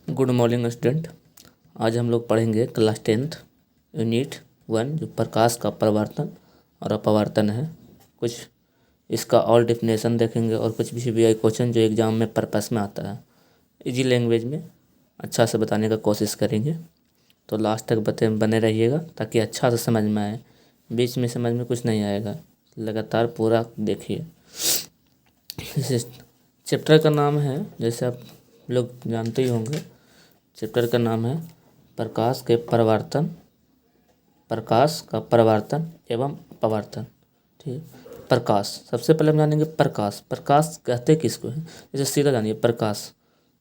Good morning student. आज हम लोग पढ़ेंगे क्लास 10th यूनिट 1 जो प्रकाश का प्रवर्तन और अपवर्तन है। कुछ इसका और डेफिनेशन देखेंगे और कुछ भी क्वेश्चन जो एग्ज़ाम में पर्पस में आता है इजी लैंग्वेज में अच्छा से बताने का कोशिश करेंगे। तो लास्ट तक बने रहिएगा ताकि अच्छा से समझ में आए। बीच में समझ में कुछ नहीं आएगा, लगातार पूरा देखिए। इस चैप्टर का नाम है, जैसे आप लोग जानते ही होंगे, चैप्टर का नाम है प्रकाश का प्रवर्तन एवं अपवर्तन। ठीक है, प्रकाश सबसे पहले हम जानेंगे। प्रकाश कहते किसको है? जैसे सीधा जानिए, प्रकाश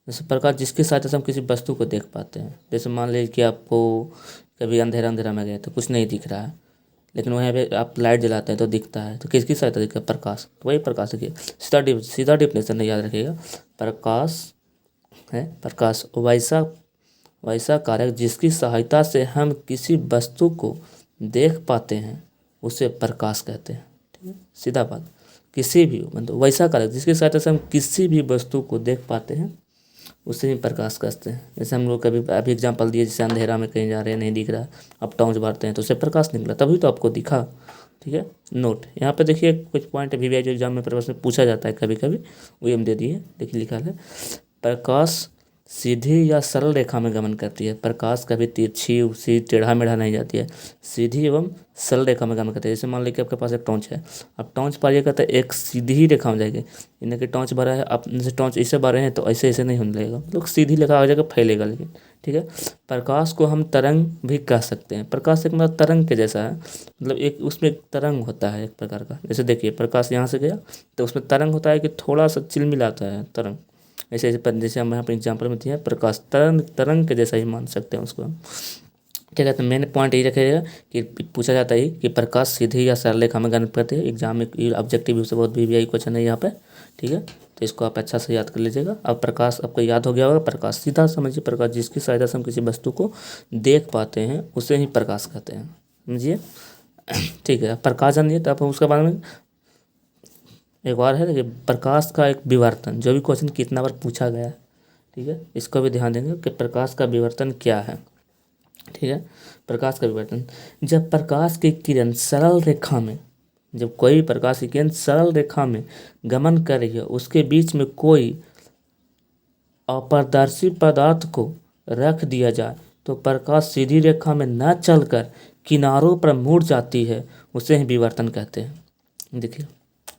जैसे प्रकाश जिसकी सहायता से हम किसी वस्तु को देख पाते हैं। जैसे मान लीजिए कि आपको कभी अंधेरा अंधेरा में गए तो कुछ नहीं दिख रहा है, लेकिन वहाँ पे आप लाइट जलाते हैं तो दिखता है। तो किसकी सहायता दिखता है? प्रकाश। तो वही प्रकाश देखिए, सीधा डिफिनेशन याद रखिएगा। प्रकाश है, प्रकाश वैसा कारक जिसकी सहायता से हम किसी वस्तु को देख पाते हैं उसे प्रकाश कहते हैं। ठीक है, सीधा बात। किसी भी मतलब वैसा कारक जिसकी सहायता से हम किसी भी वस्तु को देख पाते हैं उसे ही प्रकाश कहते हैं। जैसे हम लोग कभी अभी एग्जांपल दिए, जैसे अंधेरा में कहीं जा रहे हैं नहीं दिख रहा, अब टॉर्च मारते हैं तो उससे प्रकाश निकला, तभी तो आपको दिखा। ठीक है, नोट यहाँ पे देखिए कुछ पॉइंट अभी भी जो एग्जाम में पर्पस में पूछा जाता है कभी कभी, वो हम दे दिए। देखिए लिखा है प्रकाश सीधी या सरल रेखा में गमन करती है। प्रकाश कभी तिरछी उसी टेढ़ा मेढ़ा नहीं जाती है, सीधी एवं सरल रेखा में गमन करती है। जैसे मान लीजिए आपके पास एक टॉर्च है, अब टॉर्च पाइएगा तो एक सीधी ही रेखा में जाएगी। इन्हें कि टॉर्च भरा है, आप जैसे टॉर्च ऐसे भरे हैं तो ऐसे ऐसे नहीं होने लगेगा, मतलब सीधी रेखा आ जाएगा, फैलेगा। लेकिन ठीक है, प्रकाश को हम तरंग भी कह सकते हैं। प्रकाश एक मतलब तरंग के जैसा है, मतलब एक उसमें एक तरंग होता है एक प्रकार का। जैसे देखिए प्रकाश यहाँ से गया तो उसमें तरंग होता है कि थोड़ा सा चिलमिलाता है तरंग। ऐसे ऐसे जैसे हम यहाँ पर एग्जाम्पल में दिए हैं, प्रकाश तरंग के जैसा ही मान सकते हैं उसको हम। क्या कहते हैं, मेन पॉइंट यही रखेगा कि पूछा जाता है कि प्रकाश सीधी या सरल रेखा में गमन करते हैं। एग्जाम में ऑब्जेक्टिव से बहुत भी क्वेश्चन है यहाँ पे। ठीक है, तो इसको आप अच्छा से याद कर लीजिएगा। अब प्रकाश आपको याद हो गया होगा। प्रकाश सीधा समझिए, प्रकाश जिसकी सहायता से हम किसी वस्तु को देख पाते हैं उसे ही प्रकाश कहते हैं, समझिए। ठीक है, प्रकाश जानिए तो आप उसके बारे में एक और है कि प्रकाश का एक विवर्तन, जो भी क्वेश्चन कितना बार पूछा गया है। ठीक है, इसको भी ध्यान देंगे कि प्रकाश का विवर्तन क्या है। ठीक है, प्रकाश का विवर्तन, जब प्रकाश की किरण सरल रेखा में, जब कोई प्रकाश की किरण सरल रेखा में गमन कर रही है, उसके बीच में कोई अपारदर्शी पदार्थ को रख दिया जाए तो प्रकाश सीधी रेखा में न चलकर किनारों पर मुड़ जाती है, उसे ही विवर्तन कहते हैं। देखिए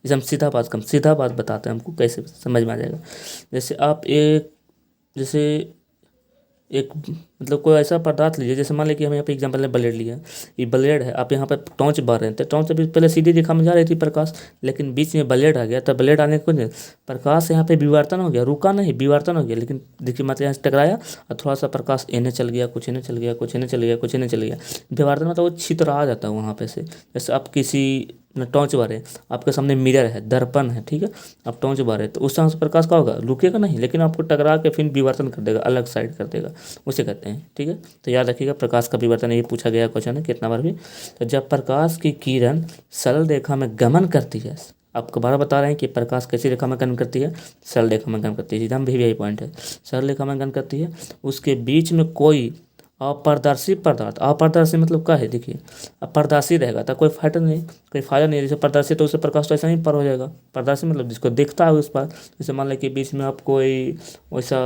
इसे हम सीधा बात बताते हैं, हमको कैसे समझ में आ जाएगा। जैसे आप जैसे एक मतलब कोई ऐसा पदार्थ लीजिए, जैसे मान लीजिए कि हम यहाँ पे एग्जांपल में ब्लेड लिया, ये ब्लेड है, आप यहाँ पर टॉर्च बार रहे थे, टॉर्च अभी पहले सीधी रेखा में जा रही थी प्रकाश, लेकिन बीच में ब्लेड आ गया, तब ब्लेड आने को नहीं, प्रकाश यहाँ पे विवर्तन हो गया, रुका नहीं, विवर्तन हो गया। लेकिन देखिए मतलब यहाँ से टकराया और थोड़ा सा प्रकाश इन्हें चल गया, कुछ इन्हें चल गया, कुछ इन्हें चल गया, कुछ इन्हें चल गया। विवर्तन मतलब वो छितर आ जाता है वहाँ पे से। जैसे आप किसी टॉर्च बारे, आपके सामने मिरर है, दर्पण है, ठीक है, आप टॉर्च बारे तो उस समय से प्रकाश का होगा, रुकेगा नहीं, लेकिन आपको टकरा के फिर विवर्तन कर देगा, अलग साइड कर देगा, उसे कहते हैं। ठीक है, तो याद रखिएगा प्रकाश का विवर्तन, ये पूछा गया क्वेश्चन है कितना बार भी। तो जब प्रकाश की किरण सरल रेखा में गमन करती है, आपको बार बता रहे हैं कि प्रकाश कैसी रेखा में गमन करती है? सरल रेखा में गमन करती है, एकदम भी यही पॉइंट है, सरल रेखा में गमन करती है। उसके बीच में कोई अपारदर्शी पदार्थ, अपारदर्शी मतलब क्या है? देखिए अपारदर्शी रहेगा तो कोई फायदा नहीं। जैसे पारदर्शी तो उससे प्रकाश तो ऐसा ही पर हो जाएगा। पारदर्शी मतलब जिसको दिखता है उस पर, जैसे मान लें कि बीच में आप कोई वैसा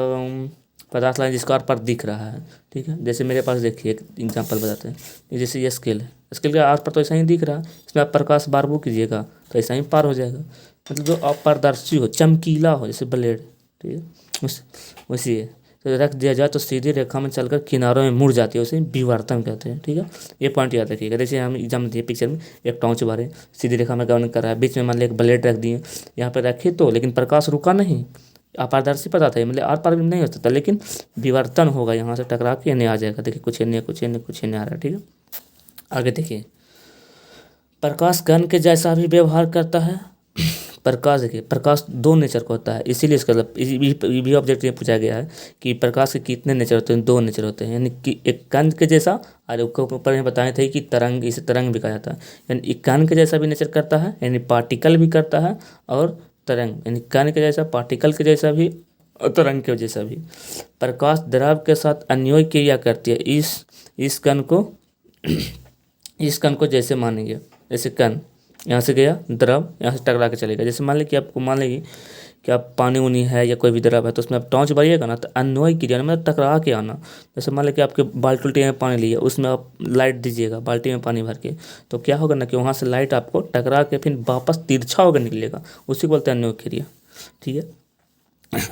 पदार्थ लाए जिसका आर पार दिख रहा है। ठीक है, जैसे मेरे पास देखिए एक एग्जांपल बताते हैं, जैसे ये स्केल है, स्केल के आर पार तो ऐसा ही दिख रहा है, इसमें आप प्रकाश बारबू कीजिएगा तो ऐसा ही पार हो जाएगा। मतलब जो अपारदर्शी हो, चमकीला हो, जैसे ब्लेड। ठीक है, वैसी है, तो रख दिया जाए तो सीधी रेखा में चलकर किनारों में मुड़ जाती है, उसे विवर्तन कहते हैं। ठीक है, ये पॉइंट याद रखिएगा। जैसे हम एग्जाम दिए पिक्चर में, एक टॉर्च बारे सीधी रेखा में गमन कर रहा है, बीच में मान लिया एक ब्लेड रख दिए, यहाँ पर रखे तो लेकिन प्रकाश रुका नहीं, अपारदर्शी पदार्थ है, मतलब आर पार भी नहीं हो सकता, लेकिन विवर्तन होगा, यहाँ से टकरा के इन्हें आ जाएगा। देखिए कुछ इन्हें कुछ इन्हें कुछ इन्हें आ रहा है। ठीक है, आगे देखिए, प्रकाश कण के जैसा भी व्यवहार करता है। प्रकाश देखिए, प्रकाश दो नेचर का होता है, इसीलिए इसका भी ऑब्जेक्ट ये पूछा गया है कि प्रकाश के कितने नेचर होते हैं? दो नेचर होते हैं, यानी कि एक कण के जैसा, और ऊपर में बताए थे कि तरंग, इसे तरंग भी कहा जाता है, यानी एक कण के जैसा भी नेचर करता है, यानी पार्टिकल भी करता है, और तरंग यानी कण के जैसा, पार्टिकल के जैसा भी और तरंग की वजह से भी प्रकाश द्रव के साथ अन्योन्य क्रिया करती है। इस कण को इस कण को जैसे मानेंगे, जैसे कण यहाँ से गया द्रव, यहाँ से टकरा के चलेगा। जैसे मान ली कि आपको मान लेगी कि आप पानी उनी है या कोई भी द्रव है, तो उसमें आप टॉर्च भरिएगा ना, तो अन्वय क्रिया मतलब टकरा के आना। जैसे मान लें कि आपके बाल्टी उल्टी में पानी लिए, उसमें आप लाइट दीजिएगा बाल्टी में पानी भर के, तो क्या होगा ना कि वहाँ से लाइट आपको टकरा के फिर वापस तिरछा होकर निकलेगा, उसी को बोलते हैं अन्वय क्रिया। ठीक है,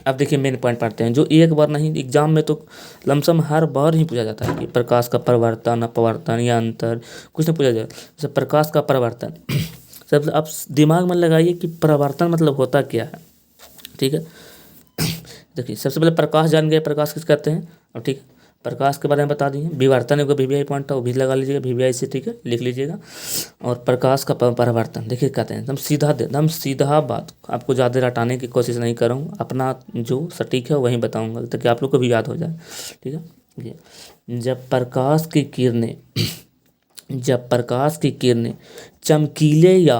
अब देखिए मेन पॉइंट पढ़ते हैं, जो एक बार नहीं एग्जाम में तो लमसम हर बार ही पूछा जाता है कि प्रकाश का परिवर्तन, अपवर्तन या अंतर, कुछ नहीं पूछा जाता। जैसे प्रकाश का परिवर्तन सबसे आप दिमाग में लगाइए कि परिवर्तन मतलब होता क्या है। ठीक है, देखिए सबसे पहले प्रकाश जान गए, प्रकाश किस कहते हैं। अब ठीक है, प्रकाश के बारे में बता दिए। विवर्तन एगो वीवीआई पॉइंट था, वो भी लगा लीजिएगा वीवीआई से, ठीक है, लिख लीजिएगा। और प्रकाश का परिवर्तन देखिए कहते हैं एकदम सीधा बात, आपको ज़्यादा रटाने की कोशिश नहीं करूँगा, अपना जो सटीक है वहीं बताऊँगा ताकि आप लोग को भी याद हो जाए। ठीक है, ये जब प्रकाश की किरणें चमकीले या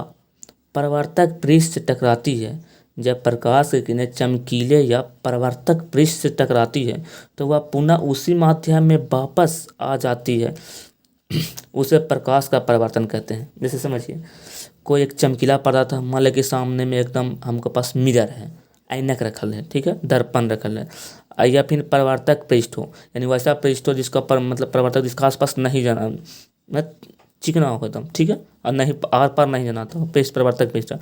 परावर्तक पृष्ठ से टकराती है, जब प्रकाश की किरणें चमकीले या परावर्तक पृष्ठ से टकराती है तो वह पुनः उसी माध्यम में वापस आ जाती है, उसे प्रकाश का परावर्तन कहते हैं। जैसे समझिए कोई एक चमकीला पदार्थ है, मान लें कि सामने में एकदम हमको पास मिरर है, ऐनक रखल है, ठीक है, दर्पण रखल है, या फिर परावर्तक पृष्ठ हो, यानी वैसा पृष्ठ हो जिसका मतलब परावर्तक जिसका आसपास नहीं जाना, मैं चिकना हो एकदम, ठीक है, और नहीं आर पार नहीं जाना था, पेस्ट परिवर्तक पेस्ट।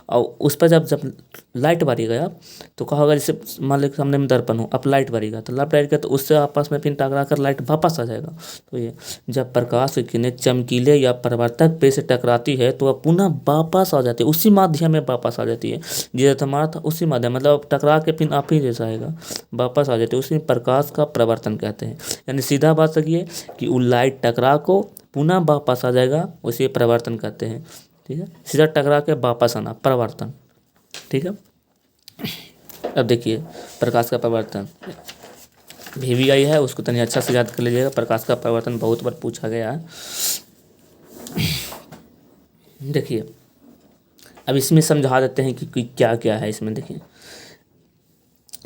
और उस पर जब लाइट मारिएगा आप तो क्या होगा, जैसे मान लीजिए सामने में दर्पण हो, आप लाइट मारिएगा तो लाइट तो उससे आपस में फिर टकरा कर लाइट वापस आ जाएगा। तो ये जब प्रकाश की किरणें चमकीले या परिवर्तक पेस्ट से टकराती है तो वह पुनः वापस आ जाती है, उसी माध्यम में वापस आ जाती है, जैसे हमारा था उसी माध्यम, मतलब टकरा के फिर आप ही जैसा आएगा वापस आ जाती है, उसी प्रकाश का प्रवर्तन कहते हैं। यानी सीधा बात सही है कि वो लाइट टकरा को पुनः वापस आ जाएगा, उसे परिवर्तन कहते हैं। ठीक है, सीधा टकरा के वापस आना, परिवर्तन। ठीक है, अब देखिए प्रकाश का परिवर्तन वीवीआई है, उसको तनी अच्छा से याद कर लीजिएगा। प्रकाश का परिवर्तन बहुत बार पूछा गया है। देखिए अब इसमें समझा देते हैं कि क्या क्या है इसमें। देखिए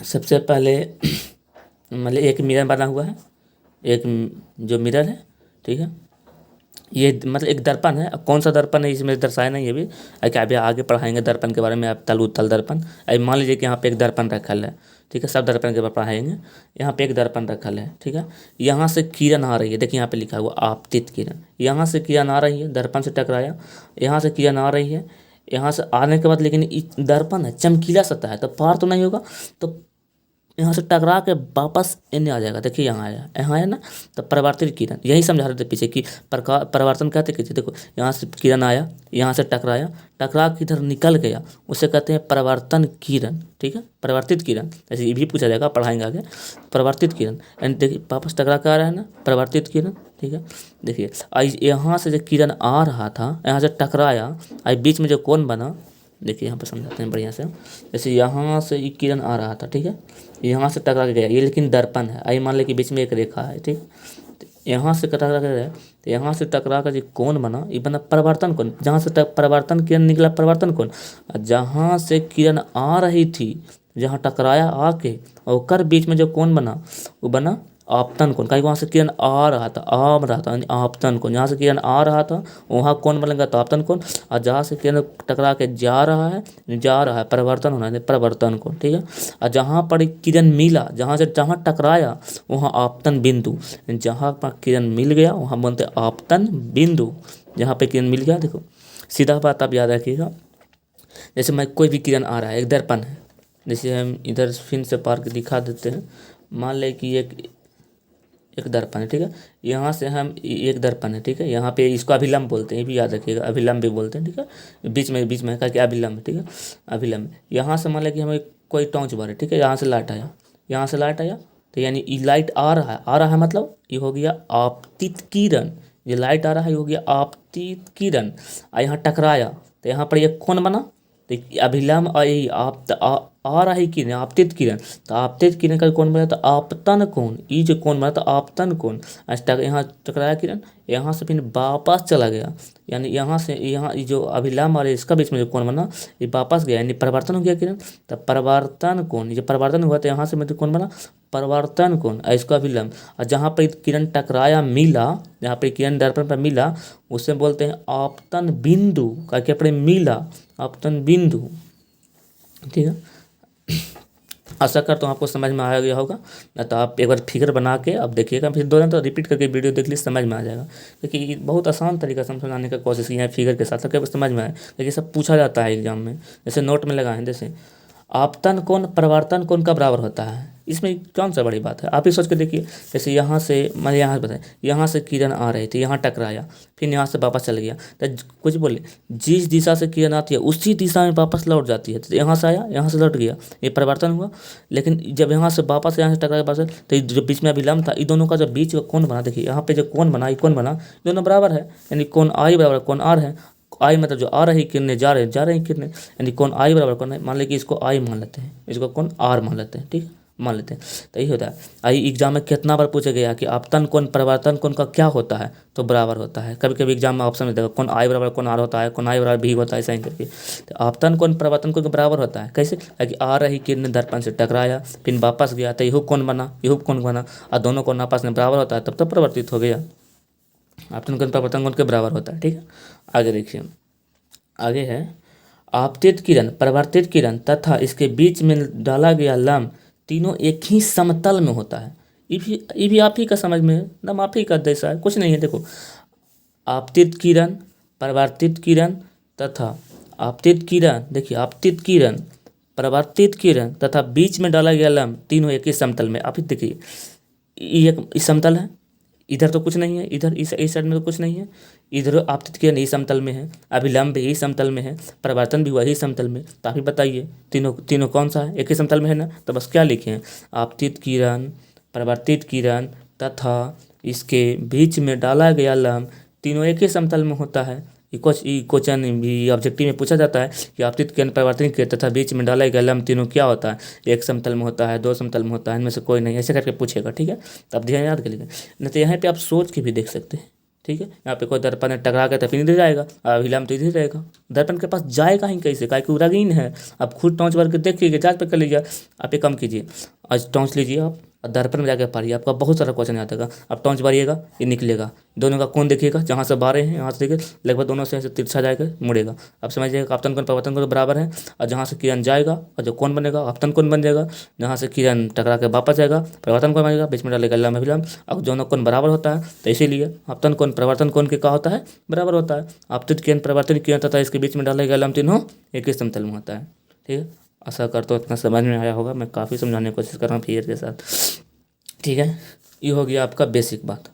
सबसे पहले मतलब एक मिरर बना हुआ है, एक जो मिरर है, ठीक है, ये मतलब एक दर्पण है। अब कौन सा दर्पण है इसमें दर्शाया नहीं, ये भी क्या अभी आगे पढ़ाएंगे दर्पण के बारे में, आप तल उत्तल दर्पण। अभी मान लीजिए कि यहाँ पे एक दर्पण रखल है, ठीक है, सब दर्पण के बारे में पढ़ाएंगे। यहाँ पे एक दर्पण रखल है, ठीक है, यहाँ से किरण आ रही है, देखिए यहाँ पे लिखा हुआ आपतित किरण, यहाँ से किरण आ रही है, दर्पण से टकराया, यहाँ से किरण आ रही है, यहाँ से आने के बाद लेकिन दर्पण है चमकीला सतह है तो पार तो नहीं होगा, तो यहाँ से टकरा के वापस इन्हें आ जाएगा। देखिए यहाँ आया, यहाँ आया ना, तो परावर्तित किरण, यही समझा रहे थे पीछे कि परावर्तन कहते किसी, देखो यहाँ से किरण आया, यहाँ से टकराया, टकरा के इधर निकल गया, उसे कहते हैं परावर्तन किरण। ठीक है, परावर्तित किरण, ऐसे ये भी पूछा जाएगा, पढ़ाएंगे आगे। परावर्तित किरण यानी देखिए वापस टकरा के आ रहा है ना, परावर्तित किरण। ठीक है, देखिए यहाँ से जो किरण आ रहा था, यहाँ से टकराया, आज बीच में जो कोण बना, देखिए यहाँ पर समझाते हैं बढ़िया से। जैसे यहाँ से ये किरण आ रहा था, ठीक है, यहाँ से टकरा के गया, ये लेकिन दर्पण है, आइए मान ले कि बीच में एक रेखा है, ठीक, यहाँ से टकरा के गया, तो यहाँ से टकरा कर जो कोण बना, ये बना परावर्तन कोण। जहाँ से परावर्तन किरण निकला, परावर्तन कोण। जहाँ से किरण आ रही थी, जहाँ टकराया आके, और बीच में जो कोण बना वो बना आपतन कोण। कहीं वहाँ से किरण आ रहा था, आपतन कोण, जहाँ से किरण आ रहा था वहाँ कौन बनेगा, तो आपतन कोण। और जहाँ से किरण टकरा के जा रहा है परिवर्तन होना है, परिवर्तन कोण। ठीक है, और जहाँ पर किरण मिला, जहाँ टकराया वहाँ आपतन बिंदु, जहाँ पर किरण मिल गया वहाँ बनते आपतन बिंदु, जहाँ पे किरण मिल गया। देखो सीधा बात आप याद रखिएगा, जैसे मैं कोई भी किरण आ रहा है, एक दर्पण है, जैसे हम इधर फिर से पार के दिखा देते हैं। मान लें कि एक दर्पण है, ठीक है, यहाँ से हम एक दर्पण है, ठीक है, यहाँ पे इसको अभिलंब बोलते हैं, ये भी याद रखिएगा, अभिलंब भी बोलते हैं। ठीक है, बीच में है क्या अभिलंब, ठीक है, अभिलंब। यहाँ से मान लें कि हमें कोई टॉर्च बार है, ठीक है, यहाँ से लाइट आया, तो यानी ये लाइट आ रहा है मतलब ये हो गया आपतित किरण। ये लाइट आ रहा है, ये हो गया आपतित किरण। और यहाँ टकराया तो यहाँ पर एक कोण बना, तो अभिलंब अयी आप आ रही किरण आपतित किरण, तो आपतित किरण का कौन बना तो आपतन कोण, ये जो कौन बना तो आपतन कोण। यहाँ टकराया किरण, यहाँ से फिर वापस चला गया, यानी यहाँ से यहाँ ये जो अभिलंब और इसका बीच में जो कोण बना ये वापस गया, यानी परिवर्तन हो गया किरण। तो परिवर्तन कोण, ये परिवर्तन हुआ तो यहाँ से मतलब कौन बना परिवर्तन कोण, इसका अभिलंब। और जहाँ पर किरण टकराया मिला, जहाँ पर किरण दर्पण पर मिला उसे बोलते हैं आपतन बिंदु, क्या पड़े मिला आपतन बिंदु। ठीक है, आशा करता हूँ आपको समझ में आ गया होगा। ना तो आप एक बार फिगर बना के अब देखिएगा, फिर दोनों तो रिपीट करके वीडियो देख लीजिए, समझ में आ जाएगा। क्योंकि बहुत आसान तरीका से हम समझाने का कोशिश किया है फिगर के साथ, ताकि समझ में आए। लेकिन सब पूछा जाता है एग्जाम में, जैसे नोट में लगाएं, जैसे आपतन कोण परिवर्तन कोण का बराबर होता है। इसमें कौन सा बड़ी बात है, आप ही सोच के देखिए। जैसे यहाँ से मैंने यहाँ बताया, यहाँ से किरण आ रही थी, यहाँ टकराया, फिर यहाँ से वापस चल गया, तो कुछ बोले जिस दिशा से किरण आती है उसी दिशा में वापस लौट जाती है। तो यहाँ से आया, यहाँ से लौट गया, ये परिवर्तन हुआ। टकराया जब यहाँ से वापस यहाँ से टकराया वापस, तो जो बीच में अभिलंब था, इन दोनों का जो बीच का कोण बना, देखिए यहाँ पे जो कोण बना, ये कोण बना, दोनों बराबर है, यानी कोण आई बराबर कोण आर है। आई मतलब जो आ रही किरणें जा रही किरणें, यानी कौन आई बराबर कौन है, मान लें कि इसको आई मान लेते हैं, इसको कौन आर मान लेते हैं। ठीक है, मान लेते हैं। तो यही होता है। आई एग्जाम में कितना बार पूछा गया कि आपतन कोण परिवर्तन कोण का क्या होता है, तो बराबर होता है। कभी कभी एग्जाम में ऑप्शन में देगा कौन आई बराबर कौन आर होता है, कौन आई बराबर भी होता है, ऐसा ही करके। तो आपतन कोण परिवर्तन कोण का बराबर होता है कैसे, कि आ रही किरण दर्पण से टकराया फिर वापस गया, तो यहू कौन बना, यहू कौन बना, और दोनों कोण आपस में बराबर होता है, तब तो परिवर्तित हो गया। आपतन कोण परिवर्तन कोण के बराबर होता है। ठीक है, आगे देखिए, आगे है आपतित किरण परिवर्तित किरण तथा इसके बीच में डाला गया लंब तीनों एक ही समतल में होता है। ये भी आप ही का समझ में एकदम आप ही का जैसा है, कुछ नहीं है। देखो, आपतित किरण परिवर्तित किरण तथा आपतित किरण, देखिए आपतित किरण परिवर्तित किरण तथा बीच में डाला गया लंब तीनों एक ही समतल में। आप ही देखिए, ये एक इस समतल है, इधर तो कुछ नहीं है, इधर इस साइड में तो कुछ नहीं है, इधर आपतित किरण यही समतल में है, अभिलंब भी यही समतल में है, परिवर्तन भी वही समतल में। तो आप ही बताइए तीनों कौन सा है, एक ही समतल में है ना। तो बस क्या लिखे हैं, आपतित किरण परिवर्तित किरण तथा इसके बीच में डाला गया लंब तीनों एक ही समतल में होता है। क्वेश्चन भी ऑब्जेक्टिव में पूछा जाता है कि आपतित किरण परिवर्तन किरण तथा बीच में डाला गया लंब तीनों क्या होता है, एक समतल में होता है, दो समतल में होता है, इनमें से कोई नहीं, ऐसे करके पूछेगा। ठीक है, तब ध्यान याद कर लीजिए। नहीं तो यहाँ पे आप सोच के भी देख सकते हैं। ठीक है, यहाँ पे कोई दर्पण है टकरा के तो फिर इधर जाएगा, अभिलंब तो इधर रहेगा, दर्पण के पास जाएगा ही कैसे, काय कि रंगीन है। आप खुद टॉर्च भर के देखिए, जांच पे कर लीजिए। आप एक काम कीजिए, आज टॉर्च लीजिए आप, दर्पण में जाकर पढ़िए, आपका बहुत सारा क्वेश्चन आता है। आप टॉर्च मारिएगा, ये निकलेगा, दोनों का कोण देखिएगा, जहाँ से बारे हैं यहाँ से देखिए लगभग दोनों से तिरछा जाएगा, मुड़ेगा। आप समझिएगा आपतन कोण परिवर्तन कोण बराबर है, और जहाँ से किरण जाएगा और जो कोण बनेगा आपतन कोण बन जाएगा, जहाँ से किरण टकरा के वापस जाएगा परिवर्तन कोण बनेगा, बीच में डालेगा लंब अभिलंब, अब दोनों कोण बराबर होता है। तो इसीलिए आपतन कोण परिवर्तन कोण के क्या होता है, बराबर होता है। आपतित किरण परिवर्तन किरण तथा इसके बीच में डालेगा लंब तीनों एक ही समतल में होता है। ठीक है, आशा करता हूँ इतना समझ में आया होगा, मैं काफ़ी समझाने की कोशिश कर रहा हूँ फिगर के साथ। ठीक है, ये हो गया आपका बेसिक बात।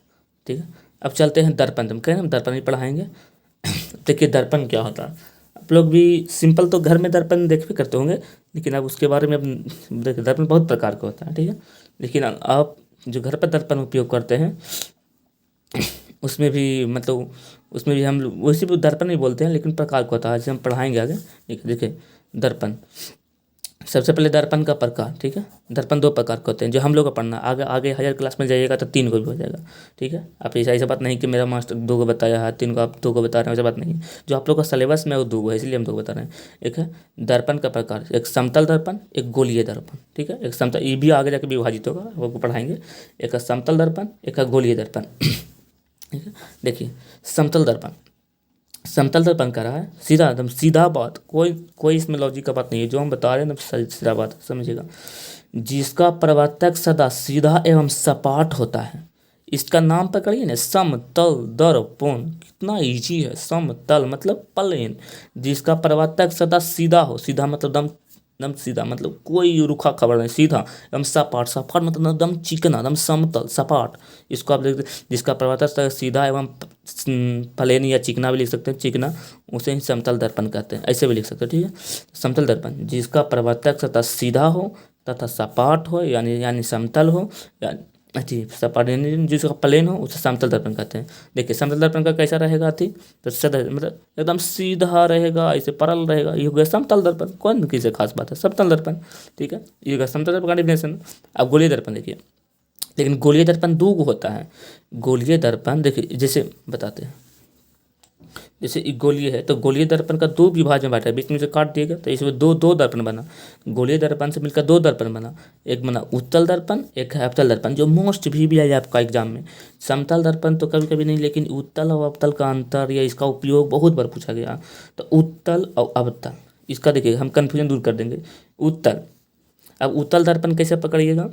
ठीक है, अब चलते हैं दर्पण, हम कहें हम दर्पण ही पढ़ाएंगे। देखिए दर्पण क्या होता है, आप लोग भी सिंपल तो घर में दर्पण देख भी करते होंगे, लेकिन अब उसके बारे में अब देखिए दर्पण बहुत प्रकार का होता है। ठीक है, लेकिन आप जो घर पर दर्पण उपयोग करते हैं उसमें भी मतलब उसमें भी हम वैसे भी दर्पण ही बोलते हैं, लेकिन प्रकार का होता है, जैसे हम पढ़ाएंगे आगे। देखिए दर्पण, सबसे पहले दर्पण का प्रकार। ठीक है, दर्पण दो प्रकार के होते हैं, जो हम लोग को पढ़ना, आगे आगे हायर क्लास में जाइएगा तो 3 को भी हो जाएगा। ठीक है, आप ऐसा बात नहीं कि मेरा मास्टर 2 को बताया है 3 को आप 2 को बता रहे हैं, ऐसा बात नहीं है। जो आप लोग का सिलेबस में वो 2 है, इसलिए हम 2 बता रहे हैं। एक है दर्पण का प्रकार, एक समतल दर्पण, एक गोलीय दर्पण। ठीक है, एक समतल, ये भी आगे जाकर विभाजित होगा, वो पढ़ाएंगे। एक है समतल दर्पण, एक है गोलीय दर्पण। ठीक है, देखिए समतल दर्पण, समतल दर्पण कर रहा है सीधा, एकदम सीधा बात, कोई इसमें लॉजिक का बात नहीं है, जो हम बता रहे हैं एकदम सीधा बात समझिएगा। जिसका प्रवर्तक सदा सीधा एवं सपाट होता है, इसका नाम पकड़िए ना, समतल दर्पण, कितना इजी है। समतल मतलब प्लेन, जिसका प्रवर्तक सदा सीधा हो, सीधा मतलब एकदम एकदम सीधा, मतलब कोई रुखा खबर नहीं, सीधा एकदम सपाट, सपाट मतलब एकदम चिकना, एकदम समतल सपाट। इसको आप देखते, जिसका प्रवर्तक सीधा एवं प्लेन या चिकना भी लिख सकते हैं, चिकना उसे ही समतल दर्पण कहते हैं, ऐसे भी लिख सकते हैं। ठीक है, समतल दर्पण जिसका प्रवर्तक सतह सीधा हो तथा सपाट हो, यानी समतल हो, जी सपाट जिसका प्लेन हो उसे समतल दर्पण कहते हैं। देखिए समतल दर्पण का कैसा रहेगा थी, तो सदा मतलब एकदम सीधा रहेगा, ऐसे परल रहेगा, ये हो गया समतल दर्पण। कौन किसी खास बात है, समतल दर्पण। ठीक है, ये हो गया समतल दर्पण का डिफिनेशन। अब गोलीय दर्पण देखिए, लेकिन गोलीय दर्पण दो गो होता है। गोलीय दर्पण देखिए जैसे बताते हैं, जैसे एक गोलीय है तो गोलीय दर्पण का दो विभाजन बांटा है, बीच में से काट दिया गया तो इसमें दो दो दर्पण बना। गोलीय दर्पण से मिलकर दो दर्पण बना, एक बना उत्तल दर्पण, एक है अवतल दर्पण, जो मोस्ट भी है आपका एग्जाम में। समतल दर्पण तो कभी कभी नहीं, लेकिन उत्तल और अवतल का अंतर या इसका उपयोग बहुत बार पूछा गया। तो उत्तल और अवतल, इसका देखिए हम कन्फ्यूजन दूर कर देंगे। उत्तल, अब उत्तल दर्पण कैसे पकड़िएगा,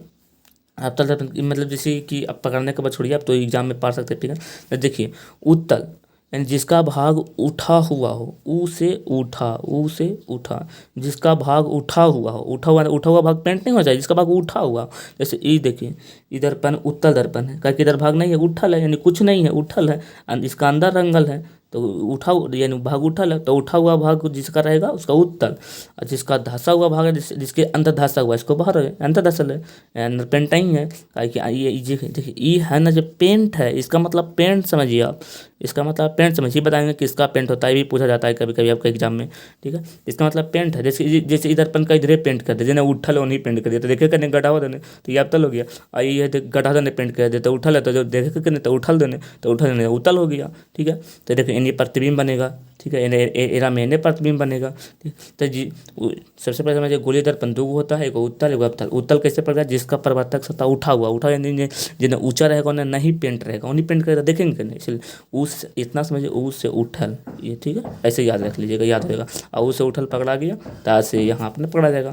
अवतल दर्पण मतलब जैसे कि अब पकड़ने के बाद छोड़िए, आप तो एग्जाम में पढ़ सकते हैं। ठीक है, तो देखिए उत्तल यानी जिसका भाग उठा हुआ हो, ऊ से उठा, ऊ से उठा, जिसका भाग उठा हुआ हो, उठा हुआ भाग पेंट नहीं हो जाए, जिसका भाग उठा हुआ हो। जैसे ये देखिए इधर दर्पण उत्तल दर्पण है, क्या इधर भाग नहीं है, उठल है, यानी कुछ नहीं है, उठल है, इसका अंदर रंगल है तो उठा यानी भाग उठल है, तो उठा हुआ भाग जिसका रहेगा उसका उत्तल, और जिसका धंसा हुआ भाग है जिसके अंदर धंसा हुआ इसको बाहर है, अंदर धसल है, अंदर पेंट नहीं है। कि ये देखिए ये है ना जो पेंट है, इसका मतलब पेंट समझिए आप, इसका मतलब पेंट समझिए। बताएंगे किसका पेंट होता है, भी पूछा जाता है कभी कभी आपका एग्जाम में। ठीक है, इसका मतलब पेंट है। जैसे जैसे इधर पन का इधर पेंट कर दे, जिन्हें उठल है उन्हीं पेंट कर दिया, तो देखे करने गड्ढा हो देने तो ये अवतल हो गया, और ये गड्ढा देने पेंट कर दिया तो उठल है, तो जो देखे करने तो उठल देने तो उठल देने उतल हो गया। ठीक है, तो देखिए इन्हीं प्रतिबिंब बनेगा। ठीक है, एरा में इन्हें प्रतिबिंब बनेगा। ठीक, तो जी सबसे पहले समझिए गोलीय दर्पण दो होता है, एक उत्तल एक अवतल। उत्तल कैसे पड़ेगा, जिसका प्रवर्तक सतह उठा हुआ, उठा यानी जिन्हें ऊंचा रहेगा उन्हें नहीं पेंट रहेगा, उन्हीं पेंट करेगा, देखेंगे नहीं, इसलिए उस इतना समझिए ऊस से उठल, ये ठीक है ऐसे याद रख लीजिएगा, याद रहेगा। और ऊस से उठल पकड़ा गया तो से यहाँ अपने पकड़ा जाएगा।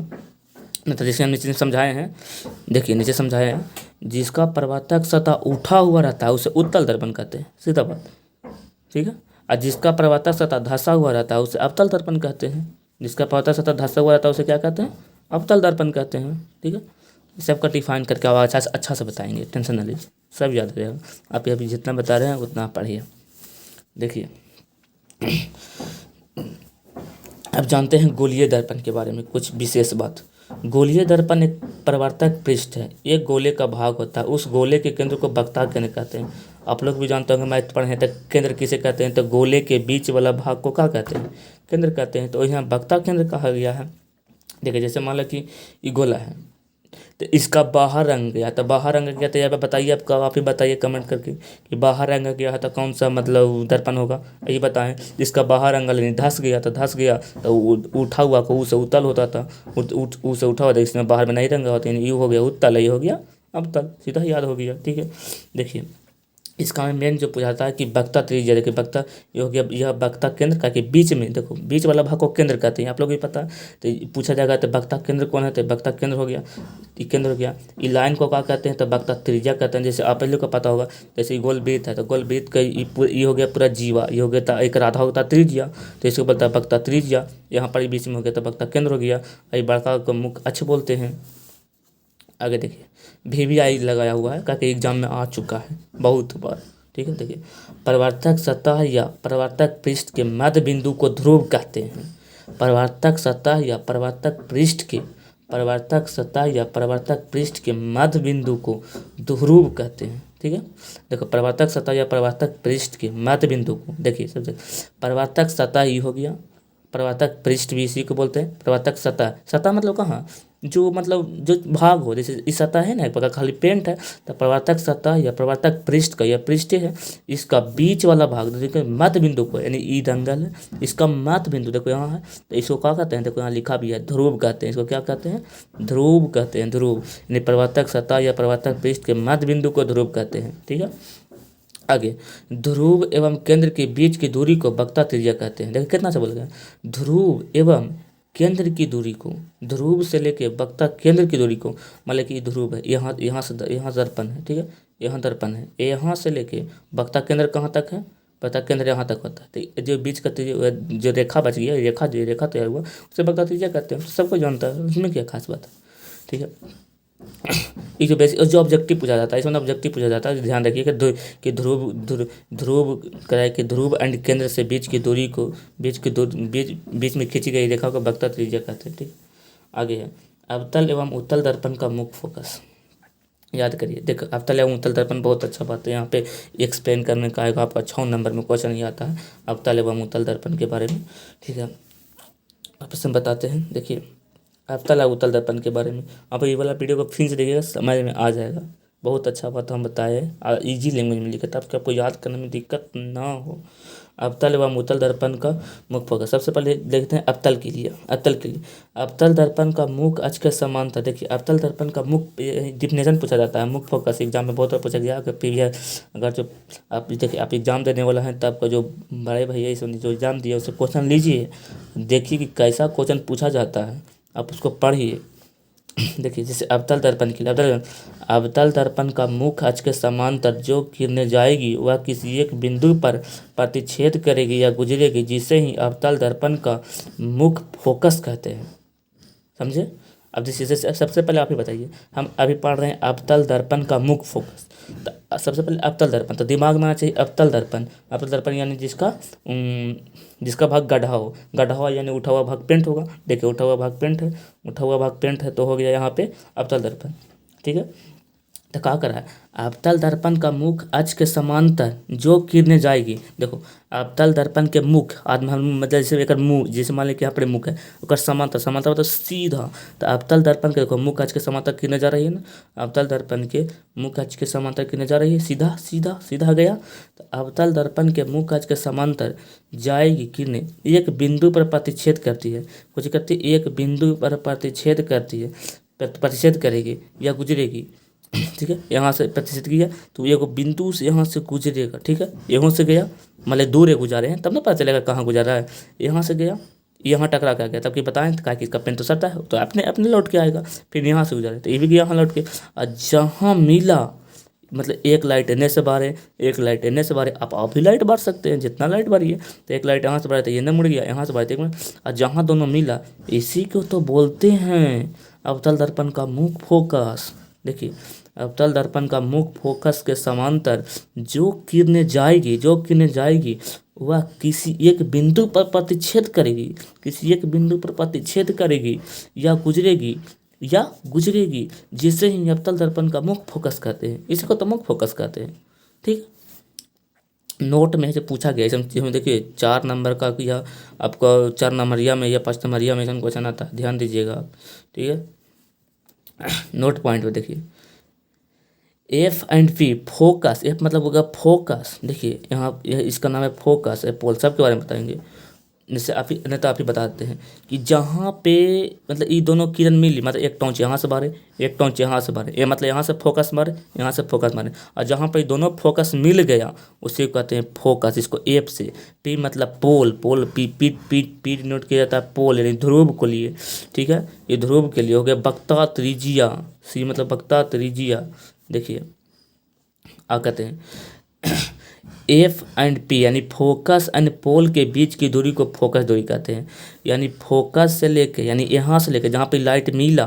तो जैसे हम नीचे समझाए हैं, देखिए नीचे समझाए हैं, जिसका प्रवर्तक सतह उठा हुआ रहता है उसे उत्तल दर्पण कहते हैं, सीधा बात। ठीक है, और जिसका प्रवर्तक सतह धंसा हुआ रहता है उसे अवतल दर्पण कहते हैं। जिसका प्रवर्तक सतह धंसा हुआ रहता है उसे क्या कहते हैं, अवतल दर्पण कहते हैं। ठीक है, सबका डिफाइन करके आप अच्छा से बताएंगे, टेंशन न लीजिए, सब याद रहेगा। आप अभी जितना बता रहे हैं उतना आप पढ़िए। देखिए अब जानते हैं गोलीय दर्पण के बारे में कुछ विशेष बात। गोलीय दर्पण एक परावर्तक पृष्ठ है, एक गोले का भाग होता है, उस गोले के केंद्र को वक्ता केंद्र कहते हैं। आप लोग भी जानते होंगे, मैथ पढ़े हैं, तो केंद्र किसे कहते हैं, तो गोले के बीच वाला भाग को क्या कहते हैं, केंद्र कहते हैं। तो यहाँ वक्ता केंद्र कहा गया है। देखिए जैसे मान लो कि ये गोला है, तो इसका बाहर रंग गया, तो बाहर रंग गया तो यहाँ पे बताइए आपका, आप ही बताइए कमेंट करके कि बाहर रंग गया है तो कौन सा मतलब दर्पण होगा, ये बताएं। जिसका बाहर रंग नहीं धस गया तो धस गया, तो उठा हुआ को ऊ से उत्तल होता था, ऊ से उठा हुआ था, इसमें बाहर में नहीं रंगा होता, यू हो गया उत्तल, ये हो गया अवतल, सीधा याद हो गया। ठीक है, देखिए इसका मेन जो पूछा था कि वक्ता त्रिज्या, देखिए वक्ता ये हो गया, यह वक्ता केंद्र का कि बीच में, देखो बीच वाला भाग को केंद्र कहते हैं, आप लोग भी पता है। तो पूछा जाएगा तो वक्ता केंद्र कौन है, तो वक्ता केंद्र हो गया, ये केंद्र हो गया। ये लाइन को क्या कहते हैं, तो वक्ता त्रिज्या कहते हैं। जैसे आप लोग को पता होगा, जैसे गोल वृत्त है तो गोल वृत्त का ये हो गया पूरा जीवा, ये हो गया था एक राधा होता त्रिज्या, तो इसको बोलता है वक्ता त्रिज्या। यहाँ पर बीच में हो गया तो वक्ता केंद्र हो गया। ये बड़का को मुख्य अक्ष बोलते हैं। आगे देखिए VVI लगाया हुआ है, क्योंकि एग्जाम में आ चुका है बहुत बार। ठीक है, देखिए प्रवर्तक सतह या प्रवर्तक पृष्ठ के मध्य बिंदु को ध्रुव कहते हैं। प्रवर्तक सतह या प्रवर्तक पृष्ठ के प्रवर्तक सतह या प्रवर्तक पृष्ठ के मध्य बिंदु को ध्रुव कहते हैं। ठीक है, देखो प्रवर्तक सतह या प्रवर्तक पृष्ठ के मध्य बिंदु को, देखिए सबसे प्रवर्तक सतह ये हो गया, प्रवर्तक पृष्ठ भी इसी को बोलते हैं। प्रवर्तक सतह, सतह मतलब कहाँ, जो मतलब जो भाग हो, जैसे इस सतह है ना एक प्रकार खाली पेंट है, तो प्रवर्तक सतह या प्रवर्तक पृष्ठ का, यह पृष्ठ है, इसका बीच वाला भाग देखो मध्य बिंदु को, यानी ई दंगल है, इसका मध्य बिंदु देखो यहाँ है, तो इसको क्या कहते हैं, देखो यहाँ लिखा भी है ध्रुव कहते हैं। इसको क्या कहते हैं, ध्रुव कहते हैं, ध्रुव यानी प्रवर्तक सतह या प्रवर्तक पृष्ठ के मध्य बिंदु को ध्रुव कहते हैं। ठीक है, आगे ध्रुव एवं केंद्र के बीच की दूरी को वक्ता त्रिज्या कहते हैं। देखिए कितना से बोल गया, ध्रुव एवं केंद्र की दूरी को, ध्रुव से लेके वक्ता केंद्र की दूरी को, मतलब कि ध्रुव है यहाँ, यहाँ दर्पण है, ठीक है, यहाँ दर्पण है, यहाँ से लेके वक्ता केंद्र कहाँ तक है, वक्ता केंद्र यहाँ तक होता है। तो जो बीच का जो रेखा बच गया, रेखा तैयार हुआ उसे वक्ता त्रिज्या कहते हैं, सबको जानता है, उसमें क्या खास बात है। ठीक है, ये जो बेसिक जो ऑब्जेक्टिव पूछा जाता है, इसमें ऑब्जेक्टिव पूछा जाता है, ध्यान रखिए कि ध्रुव कराए कि ध्रुव एंड केंद्र से बीच की दूरी को, बीच में खींची गई रेखा को वक्ता त्रिज्या कहते हैं। ठीक, आगे है अवतल एवं उत्तल दर्पण का मुख्य फोकस। याद करिए। देखो अवतल एवं उत्तल दर्पण बहुत अच्छा बात है, यहाँ पे एक्सप्लेन करने का आएगा आपका 6 नंबर में क्वेश्चन ही आता है अवतल एवं उत्तल दर्पण के बारे में। ठीक है, आपस में बताते हैं। देखिए अवतल और उत्तल दर्पण के बारे में आप ये वाला वीडियो को फिर से देखिएगा, समझ में आ जाएगा। बहुत अच्छा बात हम बताए, इजी लैंग्वेज में लिखा ताकि आपको याद करने में दिक्कत ना हो। अवतल एवं उत्तल दर्पण का मुख्य फोकस, सबसे पहले देखते हैं अवतल के लिए। अवतल दर्पण का मुख अक्ष के समांतर। देखिए अवतल दर्पण का मुख्य डिफिनेशन पूछा जाता है, मुख्य फोकस एग्जाम में बहुत बार पूछा गया कि प्रीवियस अगर जो आप देखिए आप एग्जाम देने वाला है तब आपका जो बड़े भैया जो एग्जाम दिए उससे क्वेश्चन लीजिए, देखिए कि कैसा क्वेश्चन पूछा जाता है, आप उसको पढ़िए। देखिए जैसे अवतल दर्पण के लिए, अवतल दर्पण का मुख अक्ष के समांतर जो किरणें जाएगी वह किसी एक बिंदु पर प्रतिच्छेद करेगी या गुजरेगी, जिसे ही अवतल दर्पण का मुख्य फोकस कहते हैं। समझे? अब जैसे सबसे पहले आप ही बताइए, हम अभी पढ़ रहे हैं अवतल दर्पण का मुख्य फोकस। तो सबसे पहले अवतल दर्पण, तो दिमाग में आना चाहिए अवतल दर्पण। अवतल दर्पण यानी जिसका भाग गड्ढा हो, गड्ढा हुआ यानी उठा हुआ भाग पेंट होगा। देखिए उठा हुआ भाग पेंट है, उठा हुआ भाग पेंट है तो हो गया यहाँ पे अवतल दर्पण। ठीक है, तो क्या करा है, अवतल दर्पण का मुख अक्ष के समांतर जो किरणें जाएगी। देखो अवतल दर्पण के मुख मतलब जैसे एक मुँह, जैसे मान लीजिए यहाँ पर मुख है, उसका समांतर, समांतर मतलब सीधा। तो अवतल दर्पण के देखो मुख अक्ष के समांतर किरणें जा रही है ना, अवतल दर्पण के मुख अक्ष के समांतर किरणें जा रही है, सीधा सीधा सीधा गया। तो अवतल दर्पण के मुख अक्ष के समांतर जाएगी किरणें एक बिंदु पर प्रतिच्छेद करती है, कुछ करती है, एक बिंदु पर प्रतिच्छेद करती है, प्रतिच्छेद करेगी या गुजरेगी। ठीक है, यहाँ से प्रतिशत किया तो ये को बिंदु से यहाँ से गुजरेगा। ठीक है, यहाँ से गया मतलब दूर है गुजारे हैं तब ना पता चलेगा कहाँ गुजारा है। यहाँ से गया, यहाँ टकरा के आ गया, तब कि बताएं तो कि इसका पेन तो सटा है तो अपने अपने लौट के आएगा। फिर यहाँ से गुजारे तो ये भी गया यहाँ लौट के, और जहाँ मिला मतलब एक लाइट एने से बाहर है, एक लाइट एने से बाहर है, आप भी लाइट बार सकते हैं जितना लाइट बारी है। तो एक लाइट यहाँ से बाहर तो ये न मुड़ गया, यहाँ से बाहर एक मिनट, और जहाँ दोनों मिला इसी को तो बोलते हैं अवतल दर्पण का मुख्य फोकस। देखिए अवतल दर्पण का मुख्य फोकस के समांतर जो किरणें जाएगी वह किसी एक बिंदु पर प्रतिच्छेद करेगी, किसी एक बिंदु पर प्रतिच्छेद करेगी या गुजरेगी, जिसे ही अवतल दर्पण का मुख्य फोकस कहते हैं। इसी को तो मुख्य फोकस कहते हैं। ठीक, नोट में से पूछा गया इसमें देखिए 4 नंबर का या आपका 4 नंबरिया में या 5 नंबरिया में इसमें क्वेश्चन आता है, ध्यान दीजिएगा आप। ठीक है, नोट पॉइंट में देखिए F and P focus, F मतलब होगा फोकस। देखिए यहाँ इसका नाम है फोकस है, पोल सब के बारे में बताएंगे। जैसे आप ही नहीं तो आप ही बताते हैं कि जहाँ पे मतलब ये दोनों किरण मिली, मतलब एक टॉर्च यहाँ से मारे, एक टॉर्च यहाँ से मारे, ये मतलब यहाँ से फोकस मारे, यहाँ से फोकस मारे, और जहाँ पे दोनों फोकस मिल गया उसे कहते हैं फोकस। इसको एफ से, पी मतलब pole, pole P P P P denote किया जाता है पोल यानी ध्रुव को लिए। ठीक है, ये ध्रुव के लिए हो गया। वक्ता त्रिज्या, सी मतलब वक्ता त्रिज्या। देखिए आ कहते हैं एफ एंड पी यानी फोकस एंड पोल के बीच की दूरी को फोकस दूरी कहते हैं। यानी फोकस से लेके यानी यहाँ से लेके जहाँ पे लाइट मिला,